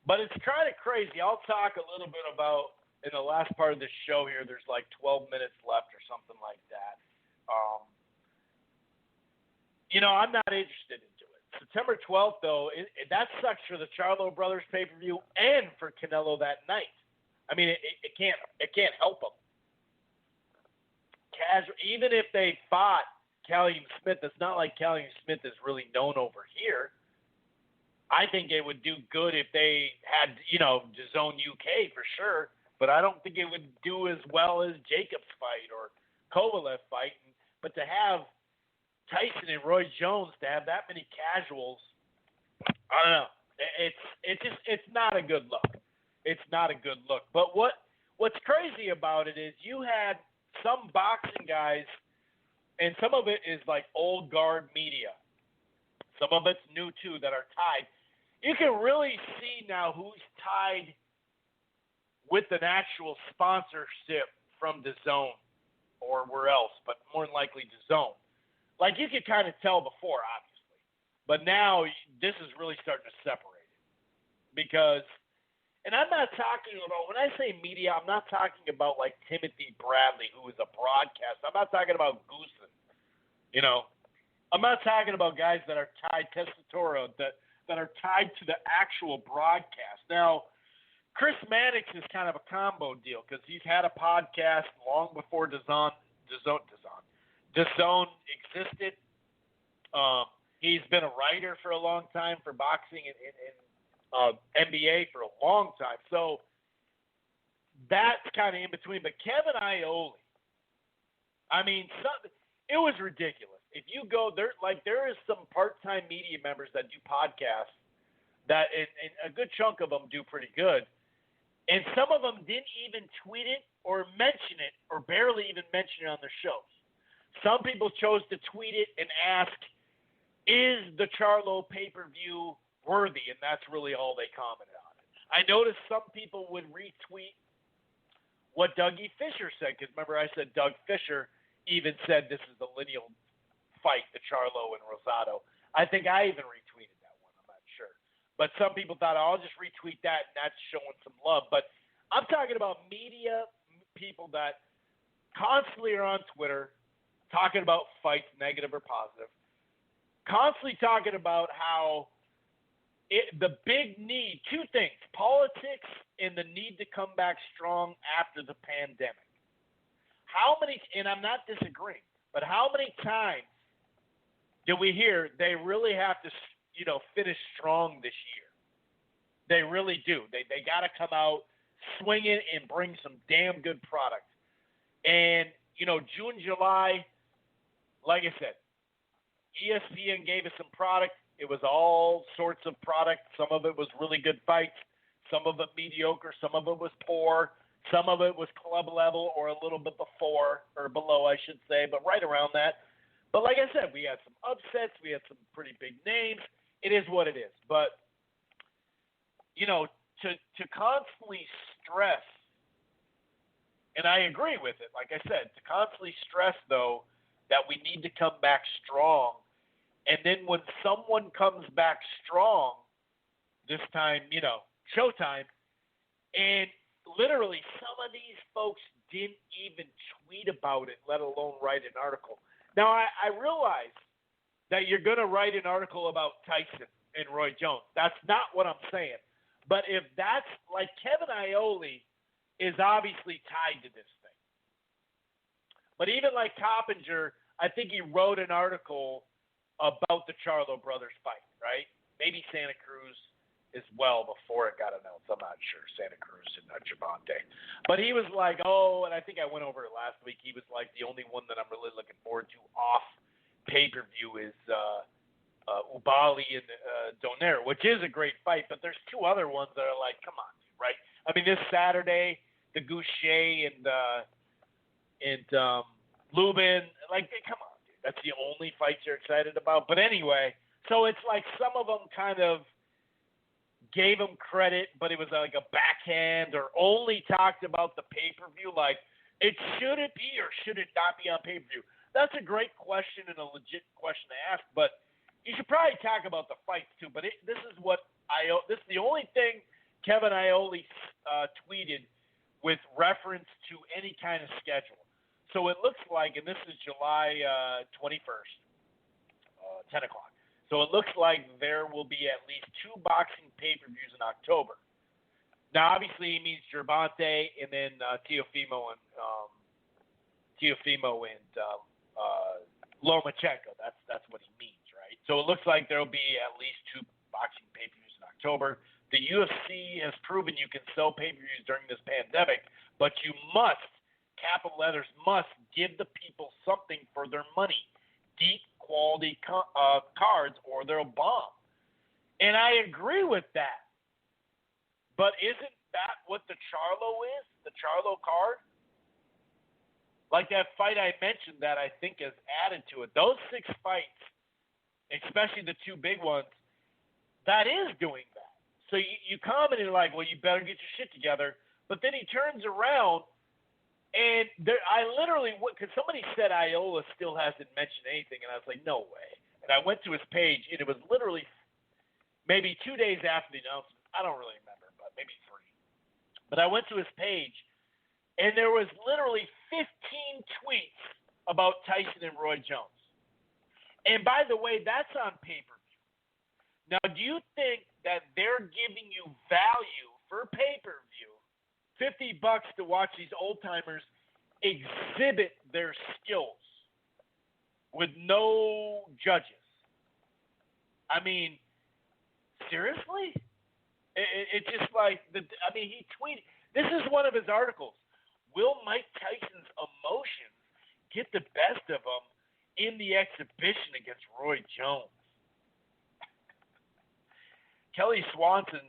But it's kind of crazy. I'll talk a little bit about, in the last part of this show here, there's like 12 minutes left or something like that. I'm not interested into it. September 12th, though, that sucks for the Charlo Brothers pay-per-view and for Canelo that night. I mean, it can't help them. Even if they fought Callum Smith, it's not like Callum Smith is really known over here. I think it would do good if they had, DAZN UK for sure, but I don't think it would do as well as Jacob's fight or Kovalev fight. But to have Tyson and Roy Jones, to have that many casuals, I don't know. It's not a good look. It's not a good look. But what's crazy about it is you had some boxing guys, and some of it is like old guard media. Some of it's new too that are tied. You can really see now who's tied with an actual sponsorship from DAZN or where else, but more than likely DAZN. Like you could kind of tell before, obviously, but now this is really starting to separate it because. And I'm not talking about, when I say media, I'm not talking about like Timothy Bradley, who is a broadcaster. I'm not talking about Goosen. I'm not talking about guys that are tied, Tessitore, that are tied to the actual broadcast. Now, Chris Mannix is kind of a combo deal because he's had a podcast long before DAZN existed. He's been a writer for a long time for boxing and NBA for a long time. So that's kind of in between. But Kevin Iole, I mean, it was ridiculous. If you go there, there is some part-time media members that do podcasts that, and a good chunk of them do pretty good. And some of them didn't even tweet it or mention it or barely even mention it on their shows. Some people chose to tweet it and ask, is the Charlo pay-per-view worthy, and that's really all they commented on it. I noticed some people would retweet what Dougie Fisher said, because remember I said Doug Fisher even said this is the lineal fight, the Charlo and Rosado. I think I even retweeted that one. I'm not sure. But some people thought, I'll just retweet that, and that's showing some love. But I'm talking about media people that constantly are on Twitter talking about fights, negative or positive, constantly talking about how the big need, two things, politics and the need to come back strong after the pandemic. How many, and I'm not disagreeing, but how many times do we hear they really have to, finish strong this year? They really do. They got to come out swinging and bring some damn good product. And, June, July, like I said, ESPN gave us some product. It was all sorts of product. Some of it was really good fights. Some of it mediocre. Some of it was poor. Some of it was club level or a little bit before or below, I should say, but right around that. But like I said, we had some upsets. We had some pretty big names. It is what it is. But, to constantly stress, and I agree with it, like I said, to constantly stress, though, that we need to come back strong. And then when someone comes back strong, this time, Showtime, and literally some of these folks didn't even tweet about it, let alone write an article. Now, I realize that you're going to write an article about Tyson and Roy Jones. That's not what I'm saying. But if that's like Kevin Iole is obviously tied to this thing. But even like Coppinger, I think he wrote an article about the Charlo brothers fight, right? Maybe Santa Cruz as well before it got announced. I'm not sure. Santa Cruz and Gervonta. But he was like, and I think I went over it last week. He was like, the only one that I'm really looking forward to off pay-per-view is Ubali and Donaire, which is a great fight. But there's two other ones that are like, come on, dude, right? I mean, this Saturday, the Goucher and Lubin, like, come on, dude. That's the only fights you're excited about. But anyway, so it's like some of them kind of gave him credit, but it was like a backhand or only talked about the pay-per-view, like, should it be or should it not be on pay-per-view? That's a great question and a legit question to ask, but you should probably talk about the fights too. But this is the only thing Kevin Iole tweeted with reference to any kind of schedule. So it looks like, and this is July 21st, 10 o'clock. So it looks like there will be at least 2 boxing pay-per-views in October. Now, obviously, he means Gervonta and then Teofimo and Lomachenko. That's what he means, right? So it looks like there will be at least 2 boxing pay-per-views in October. The UFC has proven you can sell pay-per-views during this pandemic, but you must, capital letters, must give the people something for their money. Deep quality cards or they'll bomb. And I agree with that. But isn't that what the Charlo is? The Charlo card? Like that fight I mentioned that I think has added to it. Those 6 fights, especially the 2 big ones, that is doing that. So you commented like, well, you better get your shit together. But then he turns around and I literally, because somebody said Iola still hasn't mentioned anything, and I was like, no way. And I went to his page, and it was literally maybe 2 days after the announcement. I don't really remember, but maybe 3. But I went to his page, and there was literally 15 tweets about Tyson and Roy Jones. And by the way, that's on pay-per-view. Now, do you think that they're giving you value for pay-per-view, $50 to watch these old-timers exhibit their skills with no judges? I mean, seriously? It's just like, he tweeted. This is one of his articles. Will Mike Tyson's emotions get the best of him in the exhibition against Roy Jones? Kelly Swanson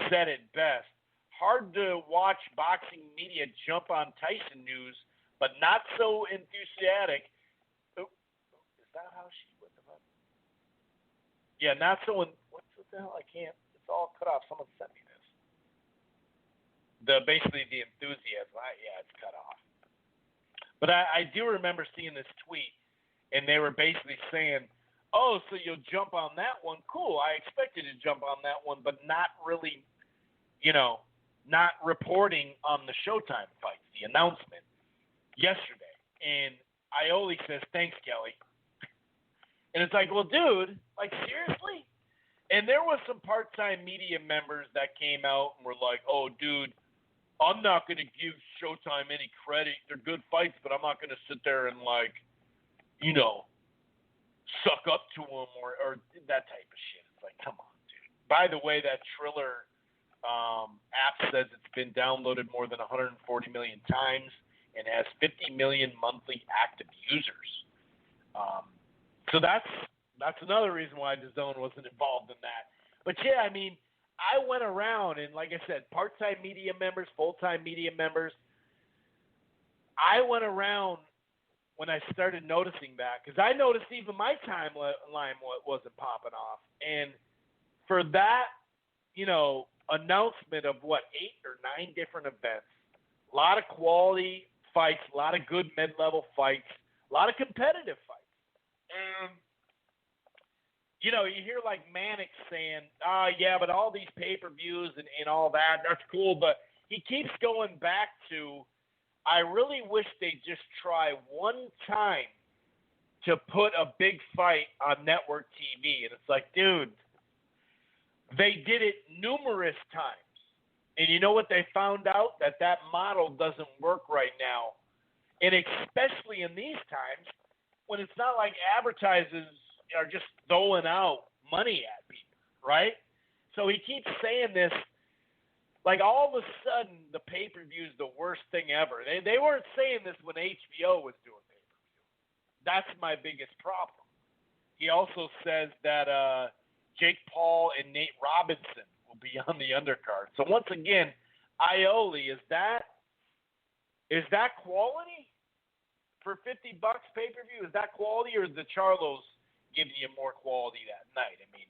said it best. Hard to watch boxing media jump on Tyson news, but not so enthusiastic. Is that how she? What the fuck? Yeah, not so. What's the the hell? I can't. It's all cut off. Someone sent me this. Basically the enthusiasm. Yeah, it's cut off. But I do remember seeing this tweet, and they were basically saying, oh, so you'll jump on that one. Cool. I expected to jump on that one, but not really, not reporting on the Showtime fights, the announcement yesterday. And Ioli says, thanks, Kelly. And it's like, well, dude, like, seriously? And there was some part-time media members that came out and were like, oh, dude, I'm not going to give Showtime any credit. They're good fights, but I'm not going to sit there and, like, suck up to them or that type of shit. It's like, come on, dude. By the way, that Triller app says it's been downloaded more than 140 million times and has 50 million monthly active users. So that's another reason why DAZN wasn't involved in that. But, yeah, I mean, I went around and, like I said, part-time media members, full-time media members, I went around when I started noticing that, because I noticed even my timeline wasn't popping off. And for that, announcement of 8 or 9 different events, a lot of quality fights, a lot of good mid-level fights, a lot of competitive fights. And, you hear like Mannix saying, yeah, but all these pay-per-views and all that's cool. But he keeps going back to, I really wish they'd just try one time to put a big fight on network TV. And it's like, dude, they did it numerous times. And you know what they found out? That model doesn't work right now. And especially in these times when it's not like advertisers are just throwing out money at people, right? So he keeps saying this, like all of a sudden the pay-per-view is the worst thing ever. They weren't saying this when HBO was doing pay-per-view. That's my biggest problem. He also says that Jake Paul and Nate Robinson will be on the undercard. So once again, Ioli, is that quality for $50 pay-per-view? Is that quality, or is the Charlos giving you more quality that night? I mean,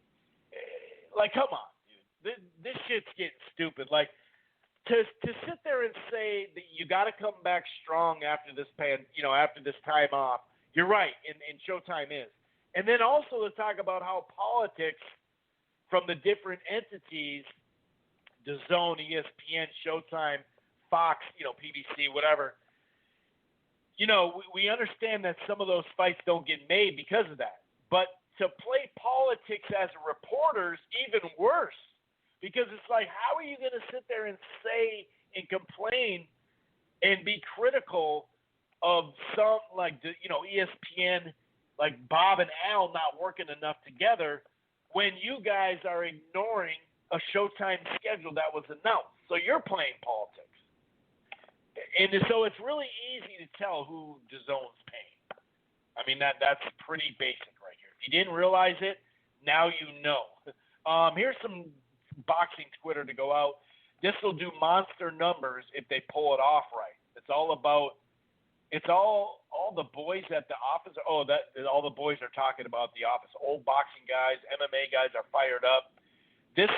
like, come on, dude. This shit's getting stupid. Like, to sit there and say that you got to come back strong after this after this time off. You're right, and Showtime is. And then also to talk about how politics from the different entities, DAZN, ESPN, Showtime, Fox, PBC, whatever. We understand that some of those fights don't get made because of that. But to play politics as reporters, even worse. Because it's like, how are you going to sit there and say and complain and be critical of some, like, ESPN, like Bob and Al not working enough together when you guys are ignoring a Showtime schedule that was announced? So you're playing politics. And so it's really easy to tell who DAZN's paying. I mean, that's pretty basic right here. If you didn't realize it, now you know. Here's some boxing Twitter to go out. This will do monster numbers if they pull it off right. It's all the boys at the office. All the boys are talking about the office. Old boxing guys, MMA guys are fired up. This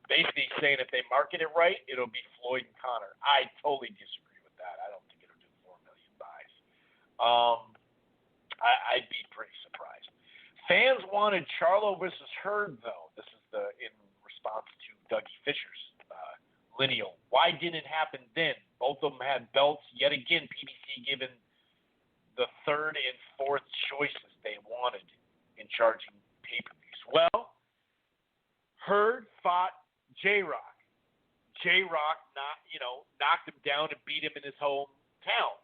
basically saying if they market it right, it'll be Floyd and Conor. I totally disagree with that. I don't think it'll do 4 million buys. I'd be pretty surprised. Fans wanted Charlo versus Hurd, though. This is in response to Dougie Fisher's lineal. Why didn't it happen then? Both of them had belts. Yet again, PBC given the third and fourth choices they wanted in charging pay-per-views. Well, Hurd fought J-Rock. J-Rock knocked him down and beat him in his hometown.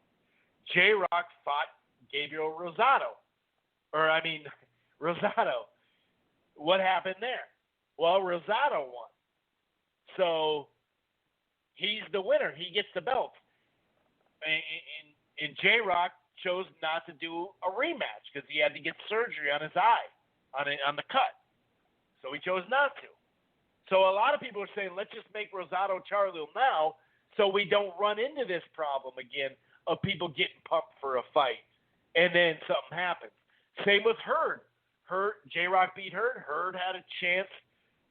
J-Rock fought Gabriel Rosado. What happened there? Well, Rosado won. So he's the winner. He gets the belt. And J-Rock chose not to do a rematch because he had to get surgery on his eye, on the cut. So he chose not to. So a lot of people are saying, let's just make Rosado Charlo now so we don't run into this problem again of people getting pumped for a fight and then something happens. Same with Hurd. J-Rock beat Hurd. Hurd had a chance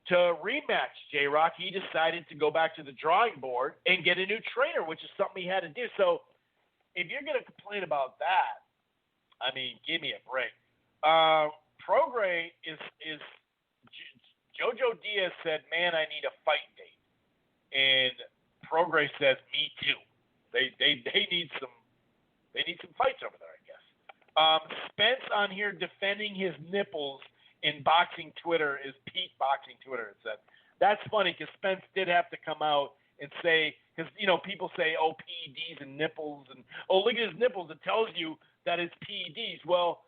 to rematch J-Rock. He decided to go back to the drawing board and get a new trainer, which is something he had to do. So if you're going to complain about that, I mean, give me a break. Prograis is Jojo Diaz said, man, I need a fight date. And Prograis says, me too. They need some fights over there, I guess. Spence on here defending his nipples in boxing Twitter is Pete Boxing Twitter. It said that's funny because Spence did have to come out and say, because people say, oh, PEDs and nipples, and oh, look at his nipples. It tells you that it's PEDs. Well,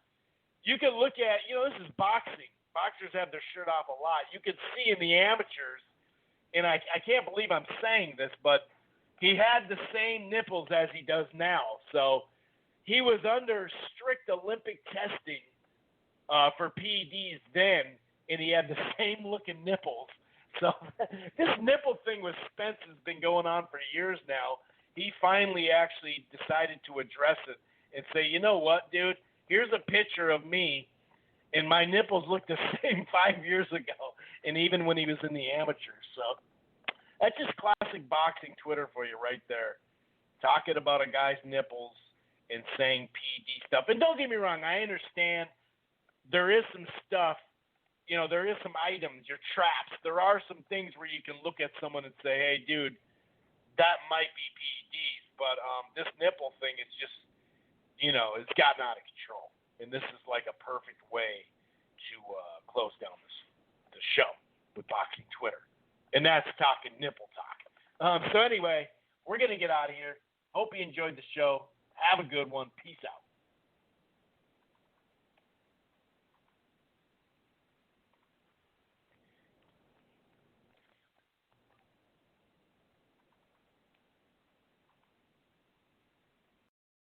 you can look at this is boxing. Boxers have their shirt off a lot. You can see in the amateurs, and I can't believe I'm saying this, but he had the same nipples as he does now. So he was under strict Olympic testing for PEDs then, and he had the same looking nipples. So this nipple thing with Spence has been going on for years now. He finally actually decided to address it and say, you know what, dude, here's a picture of me, and my nipples look the same 5 years ago, and even when he was in the amateurs. So that's just classic boxing Twitter for you right there, talking about a guy's nipples and saying PED stuff. And don't get me wrong, I understand there is some stuff, there is some items, your traps. There are some things where you can look at someone and say, hey, dude, that might be PEDs, but this nipple thing is just, it's gotten out of control. And this is like a perfect way to close down the show with Boxing Twitter. And that's talking nipple talk. So anyway, we're going to get out of here. Hope you enjoyed the show. Have a good one. Peace out.